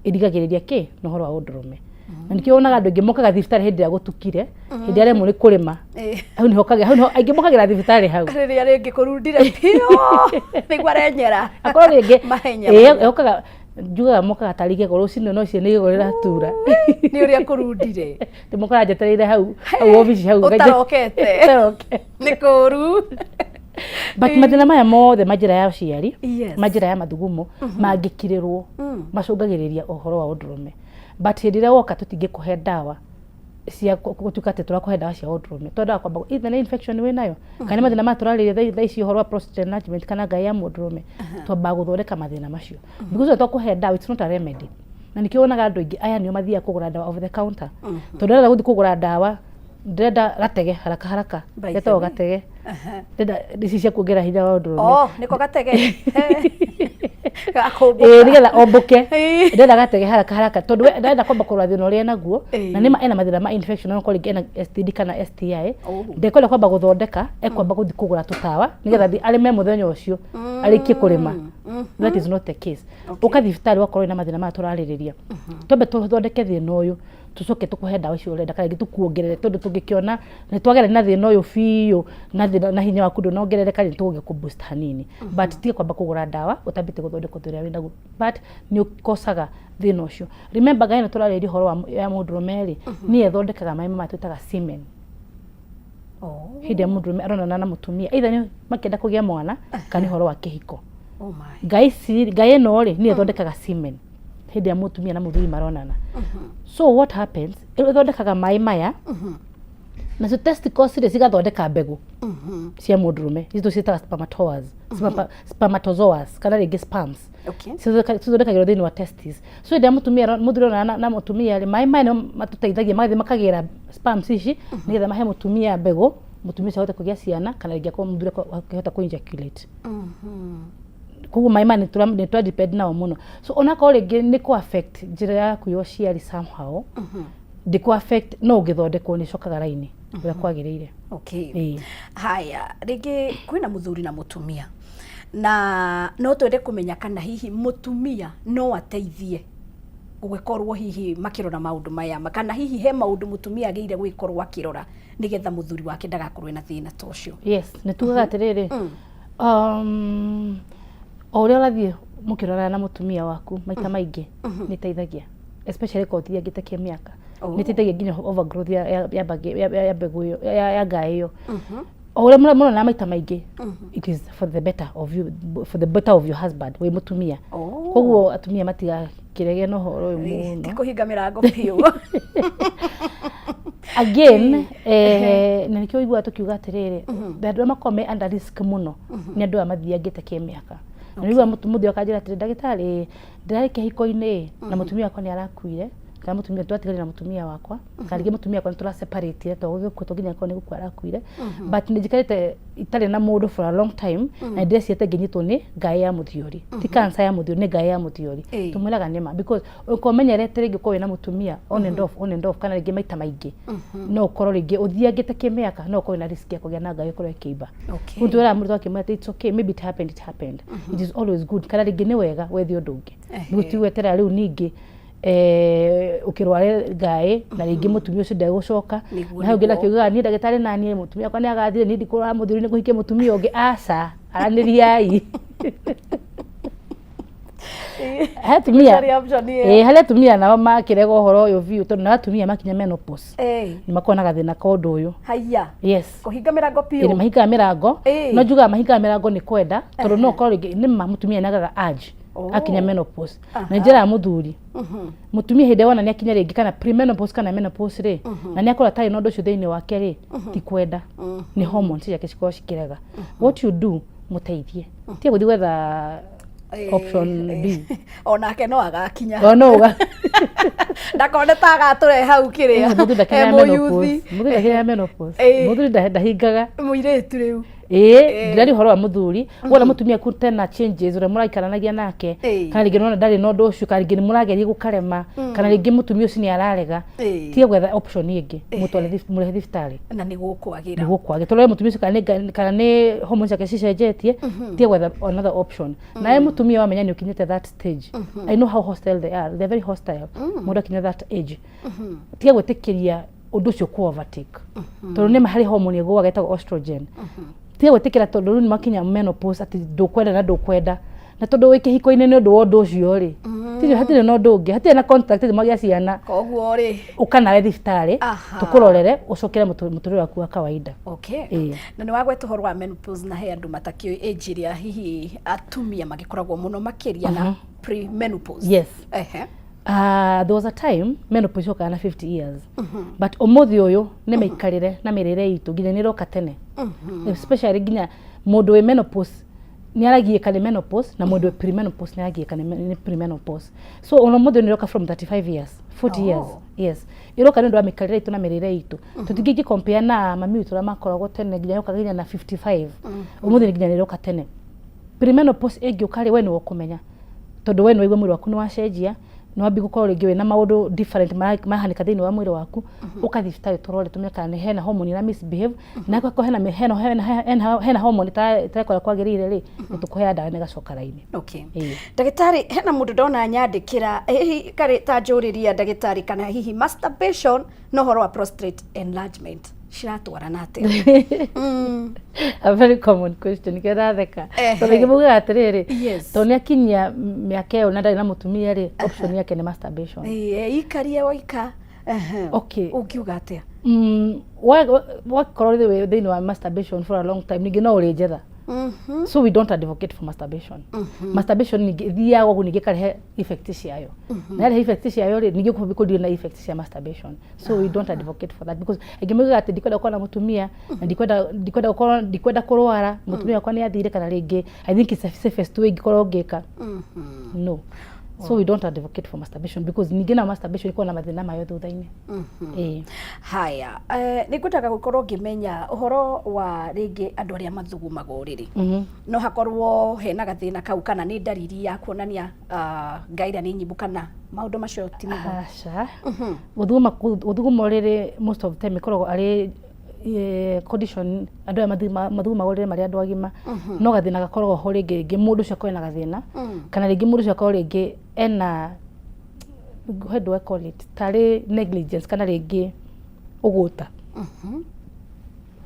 irigagiriria ki no horo wa undurume. Na nikio onaga andu ingi mokaga thibitari hindi ya gutukire hindi aria muri kurima hau ni hokaga hau aingi mokagira thibitari hau riria ringi kurundire pio nigwa renyera akoro ringi hokaga njugaga mokaga tarige goro cino no cie ni gorera tura ni uria kurundire ndi mokora jetereire hau office hau utarokete ni kuru. But mathina maya mothe majira ya ciari majira ya mathugumo mangikirirwo macungagiriria uhoro wa undurume. But hindira woka tutingikuhe dawa cia gutukate turakuhe dawa cia undurume tondu kwamba either ni infection we nayo kana mathina maturarire thaa ici uhoro wa prostate enlargement kana ngai ya mundurume twamba guthondeka mathina macio because twakuhe dawa it's not a remedy. na nikionaga andũ aingĩ aya nĩo mathiaga kũgũra ndawa over the counter tondũ rĩrĩa gũthiĩ kũgũra ndawa ndĩrenda gatege haraka getagwo gatege ndĩrenda ici cia kuongerera hinya wa ũndũrũme nĩko gatege nigetha omboke ndĩrenda gatege haraka tondũ ndĩrenda kwamba kũrũa thĩna ũrĩa naguo na nĩma ena mathĩna ma infection no kũrĩ ena STD kana STI ndekwenda kwamba gũthondeka ekwamba gũthiĩ kũgũra tũtawa nigetha arĩme mũthenya ũcio arĩkie kũrĩma that is not the case ũkathi thibitarĩ wakorwo na mathĩna ma tũrarĩrĩria twambe tũthondeke thĩna ũyũ tucoke tukuhe ndawa icio urenda kana tukuongerere tondu tungikiona ni twagera na thina uyu fiyo na hinya waku ndunongerereka ni tuge ku boost hanini but tie kwamba kugura ndawa utambite guthondeka thuria wina but ni ukosaga thina ucio remember gaina turarĩria horo ya mũndũrũme ni ethondekaga mai matutaga semen hide mũndũrũme arona na mũtumia either ni makenda kũgia mwana kana horo wa kihiko gai no ni ethondekaga semen hide ya mũtumia na mũthuri maronana so what happens ithondekaga mai maya na so testicles cigathondeka mbegu cia mũndũrũme icio ciĩtagwo spermatozoas kana rĩngĩ sperms cithondekagĩrwo thĩinĩ wa testes so hĩndĩ ya mũtumia mũthuri na mũtumia mai maya nĩmo matũteithagia magathiĩ makagĩra sperms ici nĩgetha mahe mũtumia mbegu mũtumia ũcio ahote kũgĩa ciana kana rĩngĩ akorwo mũthuri akĩhota kũ-ejaculate kugu maima ni twa depend nao muno so onako rĩngĩ ni ku affect njĩra yaku ya ũciari somehow ndi ku affect no ũgĩthondekwo ni cokaga raini ũrĩa kwagĩrĩire haya rĩngĩ kwĩna mũthuri na mũtumia na no twende kũmenya kana hihi mũtumia no ateithie ũgĩkorwo hihi makĩrora maũndũ maya kana hihi he maũndũ mũtumia agĩire gwĩkorwo akĩrora nĩgetha mũthuri wake ndagakorwo na thĩna ta ũcio yes nĩ tugaga atĩrĩrĩ o ũrĩa ũrathiĩ mũkĩrora na mũtumia waku maita maingĩ nĩ teithagia especially kwa ũthiĩ angĩtekia mĩaka nĩ teithagia nginya overgrowth ya mbegũ ĩyo ya ngaĩ ĩyo o ũrĩa mũrona na maita maingĩ it is for the better of your husband wĩ mũtumia koguo atumia matiga kĩrege no horo ũyũ mũno tikũhinga mĩrango biũ again na nĩkĩo ũiguaga tũkiuga atĩrĩrĩ andũ makome under risk mũno nĩ andũ mathiĩ angĩtekia mĩaka nĩguo mũthĩ akanjĩra atĩrĩ ndagĩtarĩ ndĩrarĩ kĩhiko-inĩ na mũtumia wakwa nĩ arakuire kana mũtumia twatigarire na mũtumia wakwa kana rĩngĩ mũtumia wakwa nĩ tũra separate tũgĩkwo nginya akorwo nĩ gũkua arakuire but nĩ njikarĩte itarĩ na mũndũ for a long time na ndĩreciete ngĩnyitwo nĩ ngaĩ ya mũthiori ti cancer ya mũthiori nĩ ngaĩ ya mũthiori tũmwĩraga nĩma because ũkomenyerete rĩngĩ ũkorwo wĩna mũtumia on and off kana rĩngĩ maita maingĩ no ũkorwo rĩngĩ ũthiĩ angĩtekia mĩaka no ũkorwo na risk ya kũgĩa na ngaĩ ũkorwo ĩkĩimba rĩu twĩraga mũndũ wakĩmwĩra atĩ it's okay maybe it happened it is always good kana rĩngĩ nĩ wega wethe ũndũ ũngĩ nĩgũtigweterera rĩu ningĩ ukirware ngaĩ na rĩngĩ mũtumia ũcio ndegũcoka na hau ngĩna kiugaga niĩ ndagĩtarĩ na niĩ mũtumia wakwa nĩ agathire niĩ ndikũrora mũthuri nĩ kũhikia mũtumia ũngĩ aca aranĩriai harĩ atumia nao makĩrega ũhoro ũyũ biũ tondũ na atumia makinya menopause nĩ makoragwo na gathĩna ka ũndũ ũyũ yes kũhinga mĩrango biũ mahingaga mĩrango no njugaga mahingaga mĩrango nĩ kwenda tondũ no ũkorwo rĩngĩ nĩ mũtumia nagaga urge akinya menopause na njĩra ya mũthuri mũtumia hĩndĩ wona nĩ akinya rĩngĩ kana premenopause kana menopause rĩ na nĩ akora tarĩ na ũndũ ũcio thĩinĩ wake rĩ ti kwenda nĩ hormones ciake cikorwo cikĩrega what you do mũteithie tie gũthiĩ gwetha option B onake no agakinya ndakone ta agatũre hau kĩrĩa mũthuri ndakinya menopause mũthuri ndahingaga mũirĩtu rĩu ndĩrari horo wa mũthuri wona mũtumia ku tena changes ũrĩa mũraikaranagia nake kana rĩngĩ nona ndarĩ na ũndũ ũcio kana rĩngĩ nĩ mũrageria gũkarema kana rĩngĩ mũtumia ũcio nĩ ararega tie gwetha option ĩngĩ mũrehe thibitarĩ na nĩ gũkwagĩra tondũ mũtumia ũcio kana nĩ hormones ciake cicenjetie tie gwetha another option naye mũtumia wamenya nĩ ũkinyĩte that stage I know how hostile they are, they're very hostile mũndũ akinya that age tie gwĩtĩkĩria ũndũ ũcio ku overtake tondũ nĩ harĩ hormone ĩgũaga ĩtagwo estrogen tie gwĩtĩkĩra tondũ rĩu nĩ makinya menopause atĩ ndũkwenda na ndũkwenda na tondũ wĩ kĩhiko-inĩ nĩ ũndũ wa ũndũ ũcio rĩ hatirĩ na ũndũ ũngĩ hatirĩ na contact magĩa ciana koguo rĩ ũkanawe thibitarĩ tũkũrorere ũcokere mũtũrĩre waku wa kawaida na nĩ wagweta ũhoro wa menopause na he andũ matakĩũĩ age ĩrĩa hihi atumia magĩkoragwo mũno makĩria na pre-menopause yes there was a time menopause yokaga na 50 years but ũmũthĩ ũyũ nĩ mĩikarĩre na mĩrĩre itũ nginya nĩ roka tene especially nginya mũndũ wĩ menopause ni aragie kane menopause na mundu premenopause ni aragie kane premenopause. So ono mundu ni roka from 35 years 40 years. Yes, iroka ndio amikarira itu na mirire itu tutigigi compare na mami witu makoragwo tene nginya yoka nginya na 55 umuthi nginya ni roka tene. Premenopause egi ukari we ni wokumenya tondu we ni wigwe mwiri waku ni wacenjia no ambi gukorwo ringi we na maundu different mahanika thiini wa mwiri waku ukathi cibitari turore tumeka ni hena hormone na misbehave na kwa hena hormone tarekora kwagirire ri tukuhe ndawa nega coka raini. Okay, ndagitari hena mundu ndona nyandikira kari ta njuriria ndagitari kana hihi masturbation no horo wa prostate enlargement shiratwarana atia? A very common question kiratheka so ngimuga atiriri to ni akinyia miaka yo na ndari na mutumia ri option yake ni masturbation ikarie waika okay ukiuga atia? What korore they know masturbation for a long time nigi no uri jetha. So we don't advocate for masturbation. Masturbation ni thia go nigi kare effect ciayo na ile effect ciayo nigi ko na effect cia masturbation. So we don't advocate for that because agimuga ati ndikwenda kwa na mutumia na ndikwenda kurwara mutumia kwa ni athire kana ringi I think it's the safest way gikorwo ngika. No. So we don't advocate for masturbation because nigina masturbation iko na mathina mayo thutha-ini. Haya, nigutaga gukorwo ngimenya uhoro wa ringi andu aria mathugumaga uriri. No hakorwo hena gathina kau kana ni ndariri ya kuonania ngaira ni nyibu kana maundu macio ti mega. Acha. Guthuguma uriri most of the time ikoragwo ari condition andu ya mathuguma uriri mari andu agima no gathina gakoragwo ho ringi mundu cio kwena gathina kana ringi mundu cio kwena ringi ena how do I call it tari negligence kana ringi uguta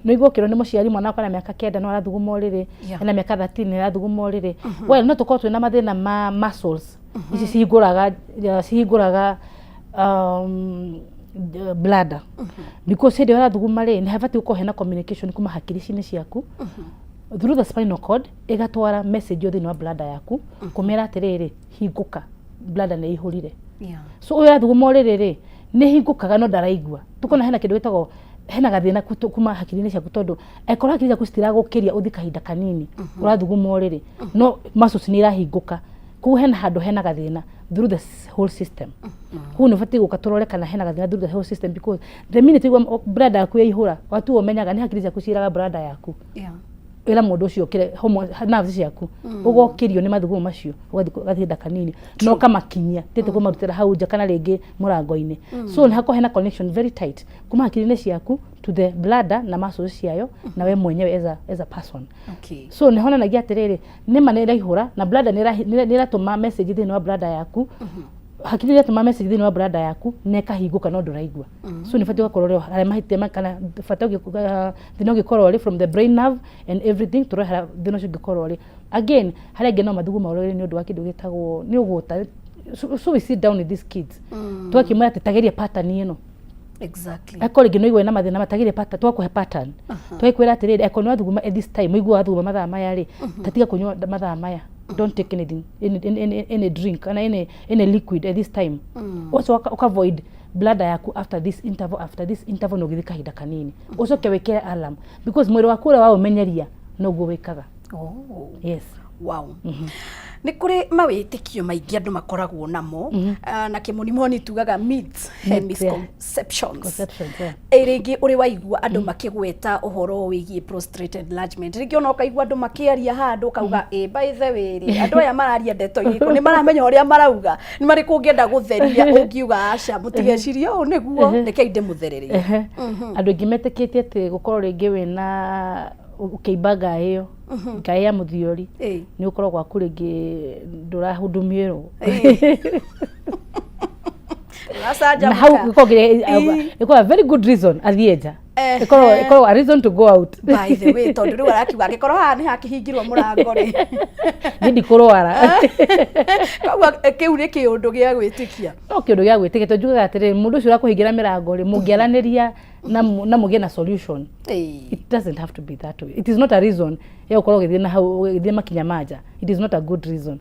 no igwo kiro ni muciari mwana kana miaka 9 no arathuguma uriri ena miaka 13 arathuguma uriri well no tukorwo twina mathina ma muscles ici cihinguraga bladder because hedi arathuguma ri ni habati uko hena communication kuma hakiri-cini ciaku through the spinal cord igatwara message yo thini wa bladder yaku kumera atiriri hinguka bladder ni ihurire. So uyu arathuguma uriri ri ni hingukaga no ndaraigua tukona hena kindu gitagwo hena gathina kuma hakiri-ini ciaku tondu ekora hakiri ciaku citiragukiria uthi kahinda kanini urathuguma uriri no muscles ni irahinguka ku hena handu hena gathina through the whole system. Hu ni fati gukatorore kana hena gathina through the whole system because the minute igwa bladder yaku yaihura watu omenyaga ni hakiri ciaku ciraga bladder yaku ila mundu ucio kire nerves ciaku ugokirio ni mathugumo macio ugathinda kanini no kamakinyia tete kumarutira hau nja kana ringi murango-ini. So ni hako hena connection very tight kuma hakiri-ini ciaku to the bladder na muscles ciayo na we mwenyewe as a person. Okay. So ni hona nagia atiriri ni manera ihura na bladder ni ratuma message thini wa bladder yaku hakiri ratuma message thini wa bladder yaku neka hinguka no nduraigua. So ni fati gukorwo ari mahitema kana fati thino gikorwo from the brain nerve and everything to thino gikorwo again hari ngeno mathuguma uriri ni undu wa kindu gitagwo ni uguta. So we sit down with these kids twakimaya titageria pattern ino exactly akore ngino igwe na mathina matagire pattern twakuhe pattern twakwira atiriri ekono athuguma at this time igwa athuguma mathaa maya ri tatiga kunywa mathaa maya don't take anything any drink and any liquid at this time also avoid bladder yaku after this interval no githika hinda kanini ucoke wekere alarm because mwiri waku ura wa umenyeria no guo wikaga. Yes. Wow. Ni kuri mawitikio maingi andu makoragwo namo na kimunimoni tugaga myths and misconceptions. Ringi uri waigua andu makigweta uhoro wigie prostate enlargement ringi ona ukaigua andu makiaria handu kauga by the way andu aya mararia ndeto iko ni maramenya uria marauga ni mari kungienda gutheria ungiuga aca mutigeciria u niguo reke inde muthererie. Andu ngimetikitie ati gukorwo ringi wina ukeibaga iyo ngai ya muthiori ni ukorwo gwaku ringi ndurahudumierwo na hau iko a very good reason athieja iko a reason to go out by the way tondu ri warakiuga gikorwo ha ni hakihingirwo murango ri ndi kurwara kwa kiu ri kiundu gia gwitikia no kiundu gia gwitikia tonjuga atiri mundu ucio urakuhingira mirango ri mungiaraniria na mugie na solution. It doesn't have to be that way. It is not a reason ya ukorwo githie na hau githie makinya manja. It is not a good reason.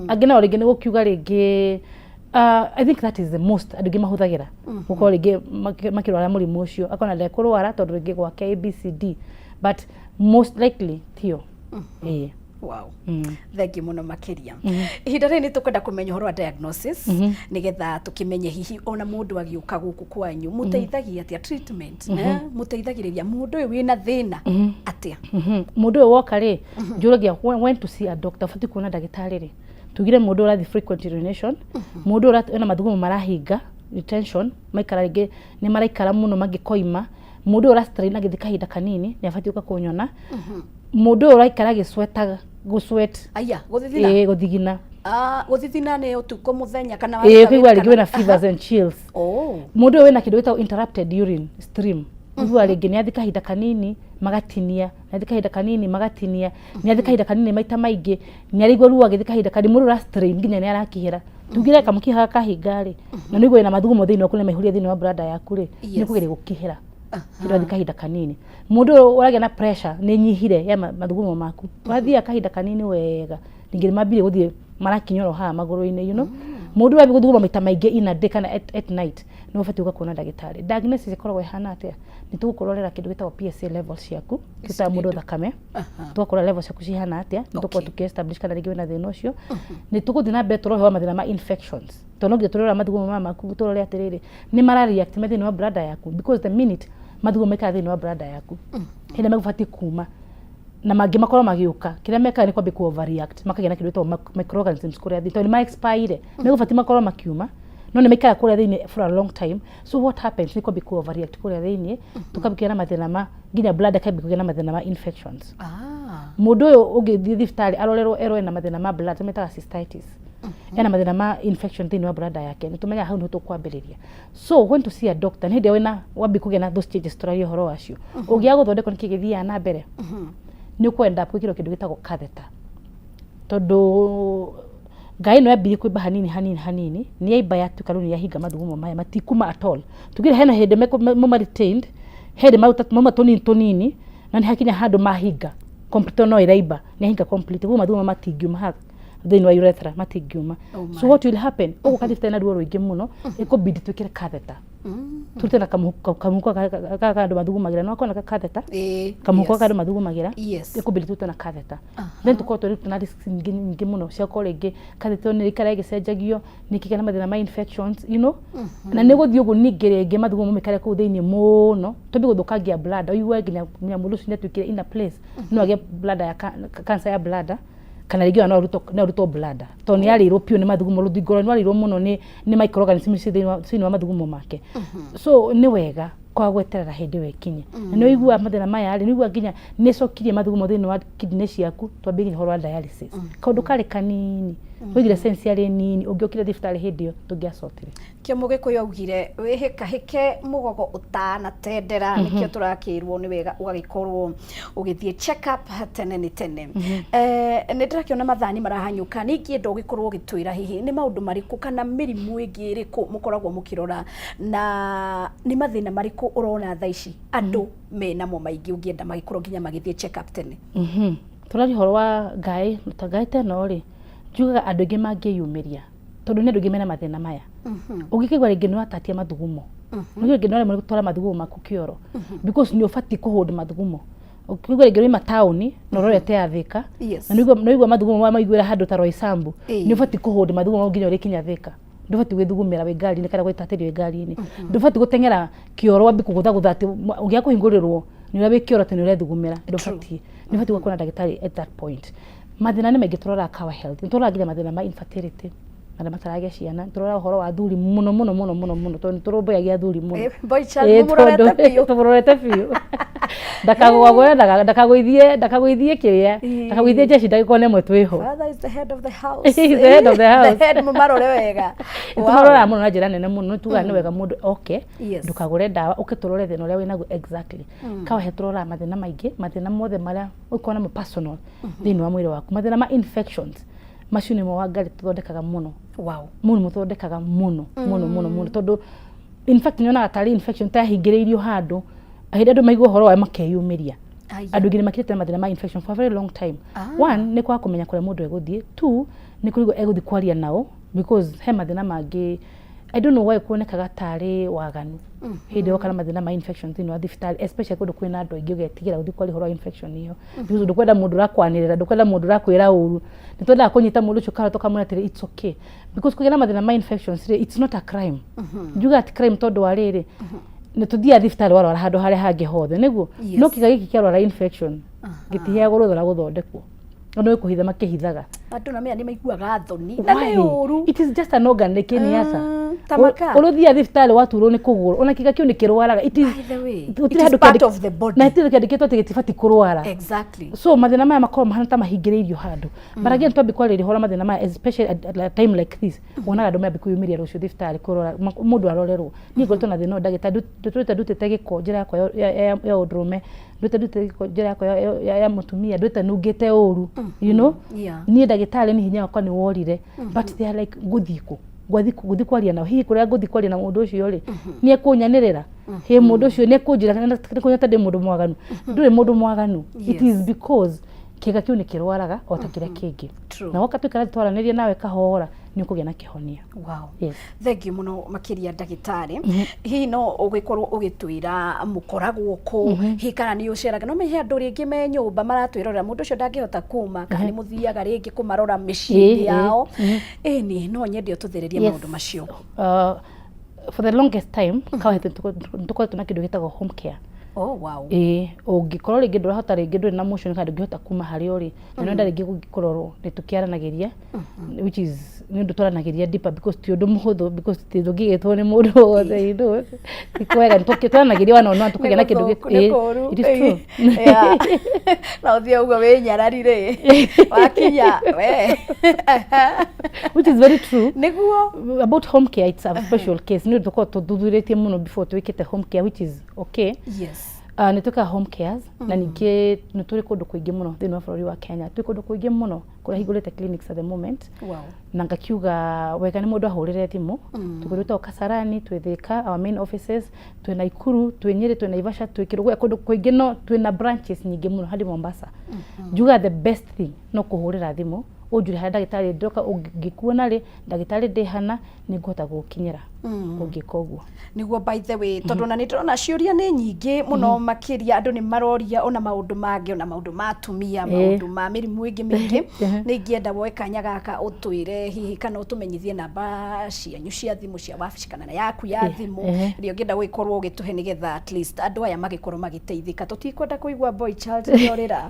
Agena ringi ni gukiuga ringi I think that is the most adugi mahuthagira gukorwo ringi makirwara murimu ucio akona ndekurwara tondu ringi gwa KBCD but most likely Theo Wow. Thank you muno makiria. Ihinda rĩrĩ nĩtũkwenda kũmenya ũhoro wa diagnosis nĩgetha tũkĩmenye hihi ona mũndũ agĩũka gũkũ kwanyu mũteithagia atĩa treatment mũteithagĩrĩria mũndũ ũyũ wĩna thĩna atĩa. Mũndũ ũyũ woka rĩ njũragia when to see a doctor fati kuona ndagĩtarĩ rĩ tugire mũndũ ũrathi frequent urination mũndũ ũrona mathugumo marahinga retention maikara rĩngĩ nĩ maraikara mũno mangĩkoima mũndũ ũrastrain agĩthika kahinda kanini nĩ abatie kunyona mũndũ ũraikara gĩswetaga gũsweat aya gũthithina gũthigina gũthithina nĩ ũtukũ mũthenya kana kĩgwa rĩngĩ wĩna fevers and chills mũndũ wĩna kĩndũ gĩtagwo interrupted urine stream kĩgwa rĩngĩ nĩ athika kahinda kanini magatinia nĩ athika kahinda kanini magatinia nĩ athika kahinda kanini maita maingĩ nĩ arigwo ruo agĩthika kahinda kanini mũndũ ũrastrain nginya nĩ arakihera tugire kamũkiha kahinga rĩ na nĩguo ina mathugumo thĩinĩ wa kũrĩa maihuria thĩinĩ wa bladder yaku rĩ nĩ kũgeria gũkihera kĩrĩa kahinda kanini mũndũ ũragĩa na pressure nĩ nyihire ya mathugumo maku wathia kahinda kanini wega ningĩ mambire gũthiĩ marakinyoro ha magũrũ-inĩ you know mũndũ wabi gũthuguma maita maingĩ in a day kana at night nĩ ũbatiĩ gũkuona ndagĩtarĩ diagnosis ĩkoragwo ĩhana atĩa nĩ tũgũkũrorera kĩndũ gĩtagwo PSA levels ciaku kita mũndũ thakame tũgũkũrora levels ciaku cihana atĩa nĩ tũkorwo tũkĩ-establish kana rĩngĩ wĩna thĩna ũcio nĩ tũgũthiĩ na mbere tũrohewa mathĩna ma infections tondũ no nginya tũrora mathugumo maku tũrore atĩrĩrĩ nĩ marareact thĩinĩ wa bladder yaku because the minute mathugumo maikara thĩinĩ wa bladder yaku hĩndĩ megũbatiĩ kuma na mangĩ makorwo magĩũka kĩrĩa mekaga nĩ kwambia ku overreact makagĩa na kĩndũ gĩtagwo microorganisms kũrĩa thĩinĩ tondũ nĩ ma expire megũbatiĩ makorwo makiuma no nĩ maikara kũrĩa thĩinĩ for a long time so what happens nĩ kwambia ku overreact kũrĩa thĩinĩ tũkambia na mathĩna ma nginya bladder kambia kũgĩa na mathĩna ma infections mũndũ ũyũ ũngĩthiĩ thibitarĩ arorerwo na mathĩna ma bladder metaga cystitis ena mathĩna ma infection thĩinĩ wa bladder yake nĩ tũmenya hau nĩ tũkwambĩrĩria so when to see a doctor nĩ hĩndĩ wĩna wambi kũgĩa na those changes tũraria ũhoro wacio ũngĩaga gũthondekwo nĩ kĩgĩthiaga na mbere nĩ ũkwenda gwĩkĩrwo kĩndũ gĩtagwo catheter tondũ ngai no yambire kwĩmba hanini nĩ yaimba yatuĩka rĩu nĩ yahinga mathugumo maya matikuma at all tugire hena hĩndĩ moma retained hĩndĩ mauma tũnini na nĩ hakinya handũ mahinga complete no iraimba nĩ yahinga complete ũguo mathugumo matingiuma thĩinĩ wa urethra matingiuma so what will happen ũgũka thibitarĩ na ruo rũingĩ mũno ĩkũbidi twĩkĩre catheter turute na kamuhuko ka andũ mathugumagĩra no akona catheter kamuhuko ka andũ mathugumagĩra ĩkũbidi turute na catheter then tukorwo tũrĩ na risks nyingĩ mũno cia gũkorwo rĩngĩ catheter nĩ ikara ĩgĩcenjagio nĩ kĩgĩa na mathĩna ma infections you know na nĩ gũthiĩ ũguo ningĩ rĩngĩ mathugumo maikare kũu thĩinĩ mũno tũmbi gũthũkangia bladder ũigue nginya mũndũ ũcio nĩ atuĩkire in a place no agĩe bladder ya cancer ya bladder kana rĩngĩ no rutwo bladder to nĩ yarĩirwo piũ nĩ mathugumo rũthingo nĩ yarĩirwo mũno nĩ microorganisms thĩinĩ wa mathugumo make so nĩ wega kwa gweterera hĩndĩ wekinye na nĩ ũigua mathĩna maya nĩ ũigua nginya nĩ cokirie mathugumo thĩinĩ wa kidney ciaku twambie nginya ũhoro wa dialysis kaũndũ karĩ kanini wĩgire sense yarĩ nini ũngĩokire thibitarĩ hĩndĩ ĩyo tũngĩacotire kĩo mũgĩkũyũ augire wĩhĩkahĩke mũgogo ũtanatendera nĩkĩo tũrakĩrwo nĩ wega ũgagĩkorwo ũgĩthiĩ check up tene nĩ tene nĩ ndĩrakĩona mathani marahanyũka ningĩ ndo ũgĩkorwo ũgĩtwĩra hihi nĩ maũndũ marĩkũ kana mĩrimũ ĩngĩ ĩrĩkũ mũkoragwo mũkĩrora na nĩ mathĩna marĩkũ ũrona thaa ici andũ menamo maingĩ ũngĩenda magĩkorwo nginya magĩthiĩ check up tene tũrari ũhoro wa ngai ta ngai teno rĩ njugaga andũ aingĩ mangĩyumĩria tondũ nĩ andũ aingĩ mena mathĩna maya ũngĩkĩigua rĩngĩ nĩ watatia mathugumo nĩ rĩngĩ nĩ aremwo gũtwara mathugumo maku kĩoro because nĩ ũbatiĩ kũhold mathugumo ũkĩigua rĩngĩ wĩ mataũni na ũrorete ya Thĩka na nĩ ũigua mathugumo maiguĩra handũ ta Roysambu nĩ ũbatiĩ kũhold mathugumo nginya ũrĩkinya Thĩka ndũbatiĩ gwĩthugumĩra wĩ ngari-inĩ kana gwĩtatĩrio wĩ ngari-inĩ ndũbatiĩ gũteng'era kĩoro wambi kũgũthagũtha atĩ ũngĩaga kũhingũrĩrwo nĩ ũrĩa wĩ kĩoro atĩ nĩ ũrethugumĩra ndũbatiĩ nĩ ũbatiĩ gũkorwo na ndagĩtarĩ at that point mathĩna nĩ maingĩ tũroraga our health nĩ tũroraga nginya mathĩna ma infertility na mataragĩa ciana tũroraga ũhoro wa thuri mũno tondũ tũrũmbũyagia thuri mũno tũmũrorete biũ ndakagũithie kĩrĩa ndakagũithie jeshi ndagĩkorwo nĩ ĩmwe twĩho father is the head of the house he is the head of the house the head mũmarore wega tũroraga mũno na njĩra nene mũno tugaga nĩ wega mũndũ oke ndũkagũre ndawa ũkĩtũrore thĩna ũrĩa wĩnaguo exactly kawahe tũroraga mathĩna maingĩ mathĩna mothe marĩa ũkorwo namo personal thĩinĩ wa mwĩrĩ waku mathĩna ma infections macio nĩmo wa ngari tũthondekaga mũno mũno tũthondekaga mũno tondũ in fact nyonaga tarĩ infection ta hingĩrĩirio handũ ahĩndĩ andũ maigua ũhoro wayo makeyumĩria andũ aingĩ nĩ makirĩte mathĩna ma infection for a very long time one nĩ kwaga kũmenya kũrĩa mũndũ egũthiĩ two nĩ kũrigwo egũthiĩ kwaria nao because he mathĩna mangĩ I don't know why kuonekaga tari waganu hindi yo kana mathina ma infection thini wa thibitari especially kundu kwina andu aingi ugetigira uthi kwali horo infection iyo because ndukwenda mundu rakwanirira ndukwenda mundu rakwira uru nitwenda kunyita mundu ucio kara toka munatire it's okay because kugena mathina ma infections it's not a crime juga at crime todo wariri nituthia thibitari warora handu hare hangi hothe niguo no kiga giki kiarora infection gitihia guruthora guthondekwo no kuhitha makihithaga andu na mea ni maiguaga thoni na ni uru it is just an organ like any other tamaka uruthia thibitari waturo ni kuguru ona kiga kiu ni kirwaraga it is part of the body na itire kandikitwo tigifati kurwara exactly so mathina maya makorwo mahana ta mahingiriirio handu but again twambi kwariri hora mathina maya especially at a time like this wonaga andu mambi kuyumiria rucio thibitari kurora mundu arorerwo ni ngorito na thina ndagitari ndutete giko njira yakwa ya udrume ndutete giko njira yakwa ya mutumia ndutete nungite uru you know ni ndagitari ni hinya wakwa ni worire but they are like guthiko guthi kwaria na hihi kuria guthi kwaria na mundu ucio ri ni ekunyanirira he mundu ucio ni ekunjira ni kunyata ndi mundu mwaganu ndure mundu mwaganu it is because kiga kiu ni kirwaraga o ta kiria kingi na wakati kana twaraniria nawe kahora ni kugia na kihonia wow yes thank you muno makiria ndagitari hihi no ugikorwo ugitwira mukoragwo ku hihi kana ni uceraga no mehe andu ringi me nyumba maratwirora mundu ucio ndangihota kuma kana ni muthiaga ringi kumarora micii yao ni no nyende ututhiririe maundu macio for the longest time kawete tuko tuna kindu gitagwo home care oh wow ungikorwo ringi ndurahota ringi nduri na motion kandi ngihota kuma hari uri no nda ringi gugikororwo ni tukiaranagiria which is ni ndu twaranagiria deeper because ti undu muhuthu because ti ndugigitwo ni mundu wothe indo ikwega tukitwaranagiria wana no tukigena kindu it is true na uthia ugo we nyararire wakinya we which is very true niguo about home care it's a special case ni ndu tuthuthuritie muno before twikite home care which is okay yes nituka home cares na ningi nituri kundu kuingi muno thini wa bururi wa Kenya turi kundu kuingi muno kuria higurite clinics at the moment wow na ngakiuga wega ni mundu ahurire thimu tukuruta Kasarani twithika our main offices twina Ikuru twinyiri twina Ivasha twikirugwa kundu kuingi no twina branches nyingi muno hadi Mombasa juga the best thing no kuhurira thimu ujuri ha ndagitari ndoka ungikuona ri ndagitari ndihana ni ngota gukinyira ungikoguo niguo by the way tondu na niturona ciuria ni nyingi muno makiria andu ni maroria ona maundu mangi ona maundu matumia maundu ma mirimu ingi mingi ni ngienda woe kanya gaka utwire hihi kana utumenyithie namba cianyu cia thimu cia wabici kana yaku ya thimu rio ngienda guikorwo ugituhe nigetha at least andu aya magikorwo magiteithika tutikwenda kuigwa boy child yorira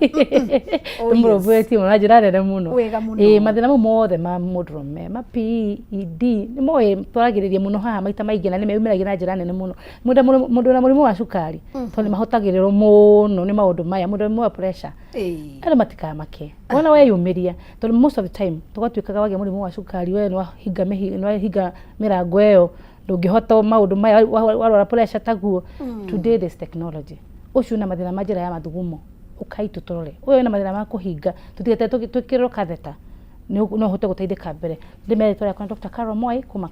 tumurobweti mona njira nene muno wega muno mathina mau mothe ma mudrume ma PED ni moe twaragiririe muno haha maita maingi na ni meumiragia na njira nene muno mundu na murimu wa cukari tondu mahotagirirwo muno ni maundu maya mundu wa pressure ari matika make wona we yumiria tondu most of the time tugatuikaga wage murimu wa cukari we no hinga mirango eyo ndungihota maundu maya warora pressure taguo today this technology ucio na mathina majira ya mathugumo ukaitu torore uyo na mathina ma kuhinga tutigete tukiriro katheta no hote guteithika mbere ndimeretwa kwa Dr. Carol Moi kuma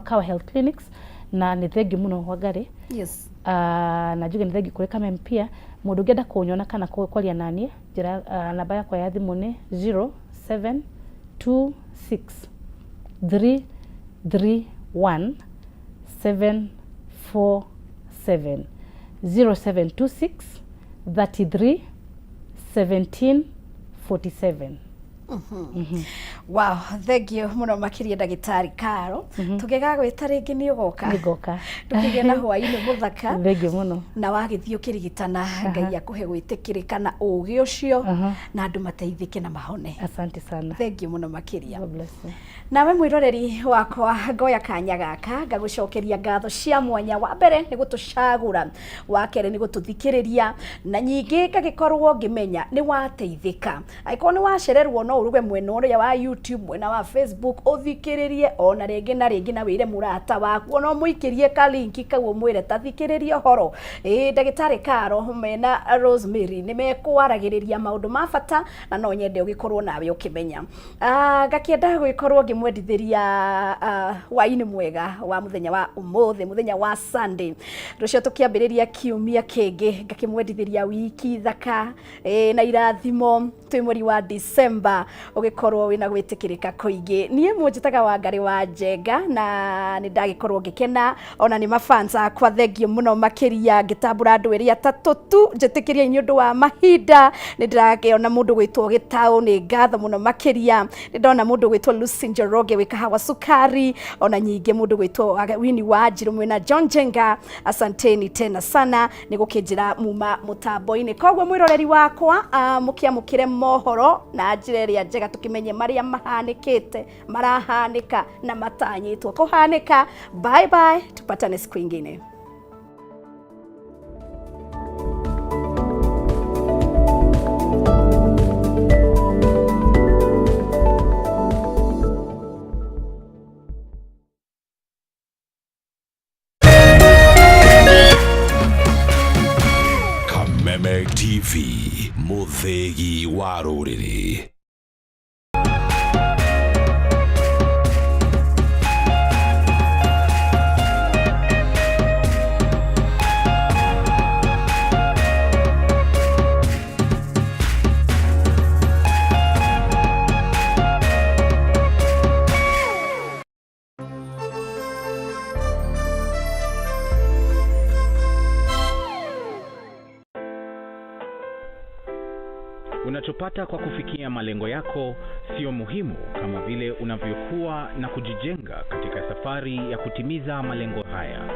Kawa Health Clinics na ni thengi muno wagari yes na juga ni thengi kure kama mpia mundu ngenda kunyona kana kwaria nanie njira namba yakwa ya thimu ni 0726 331 747 0726 33 17 47 wow thank you muno makiria ndagitari Carol tugiga gwita ringi ni ugoka tukigena hwaini muthaka thank you muno na wagithio kirigitana ngai akuhe gwitikirikana ugi ucio na andu mateithike na mahone asante sana thank you muno makiria God bless you nawe mwiroreri wakwa ngoya kanya gaka ngagucokeria ngatho cia mwanya wa mbere ni gutucagura wa kere ni gututhikiriria na nyingi ngagikorwo ngimenya ni wateithika aikorwo ni wacererwo no uruge mwena uria wa YouTube mwena wa Facebook uthikiririe ona ringi na ringi na wire murata waku no muikirie ka link kau mwire tathikiririe horo ndagitari Carol mena Rosemary ni mekwaragiriria maundu ma bata na no nyende ugikorwo nawe ukimenya ngakienda guikorwo ngimwendithiria waini mwega wa muthenya wa umuthi muthenya wa Sunday rucio tukiambiriria kiumia kingi ngakimwendithiria wiki thaka na irathimo twi mweri wa December ugikorwo wina gwitikirika kuingi nie munjitaga Wangari wa Njenga na ni ndagikorwo ngikena ona ni mafansa kwa thengio muno makiria ngitambura andu eri atatu tu njitikiria ni undu wa mahinda ni ndiragiona mundu gwitwo Gitau ni ngatho muno makiria ni ndona mundu gwitwo Lucy Njoroge wikahawa sukari ona nyingi mundu gwitwo Winnie Wanjiru mwena John Jenga asanteni tena sana ni gukinjira muma mutambo-ini kogwo mwiroreri wakwa mukiamukire mohoro na njira iria njega tukimenye maria mahanikite marahanika na matanyitwo kuhanika. Bye bye, tupatane siku ingine. Kameme TV, muthegi wa ruriri. Unachopata kwa kufikia malengo yako sio muhimu kama vile unavyokuwa na kujijenga katika safari ya kutimiza malengo haya.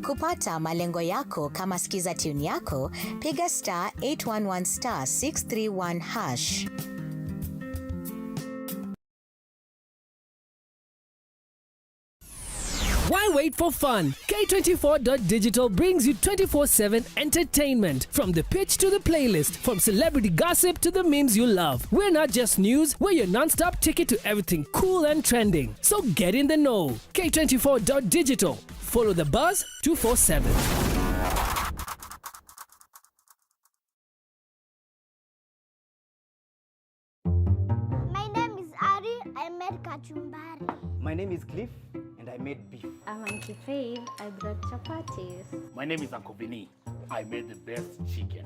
Kupata malengo yako kama Skiza Tune yako, piga *811*631#. Why wait for fun? K24.digital brings you 24/7 entertainment. From the pitch to the playlist, from celebrity gossip to the memes you love. We're not just news, we're your non-stop ticket to everything cool and trending. So get in the know. K24.digital. Follow the buzz 247. My name is Ari. I made kachumbari. My name is Cliff. And I made beef. I'm Auntie Faith. I brought chapatis. My name is Uncle Vinny. I made the best chicken.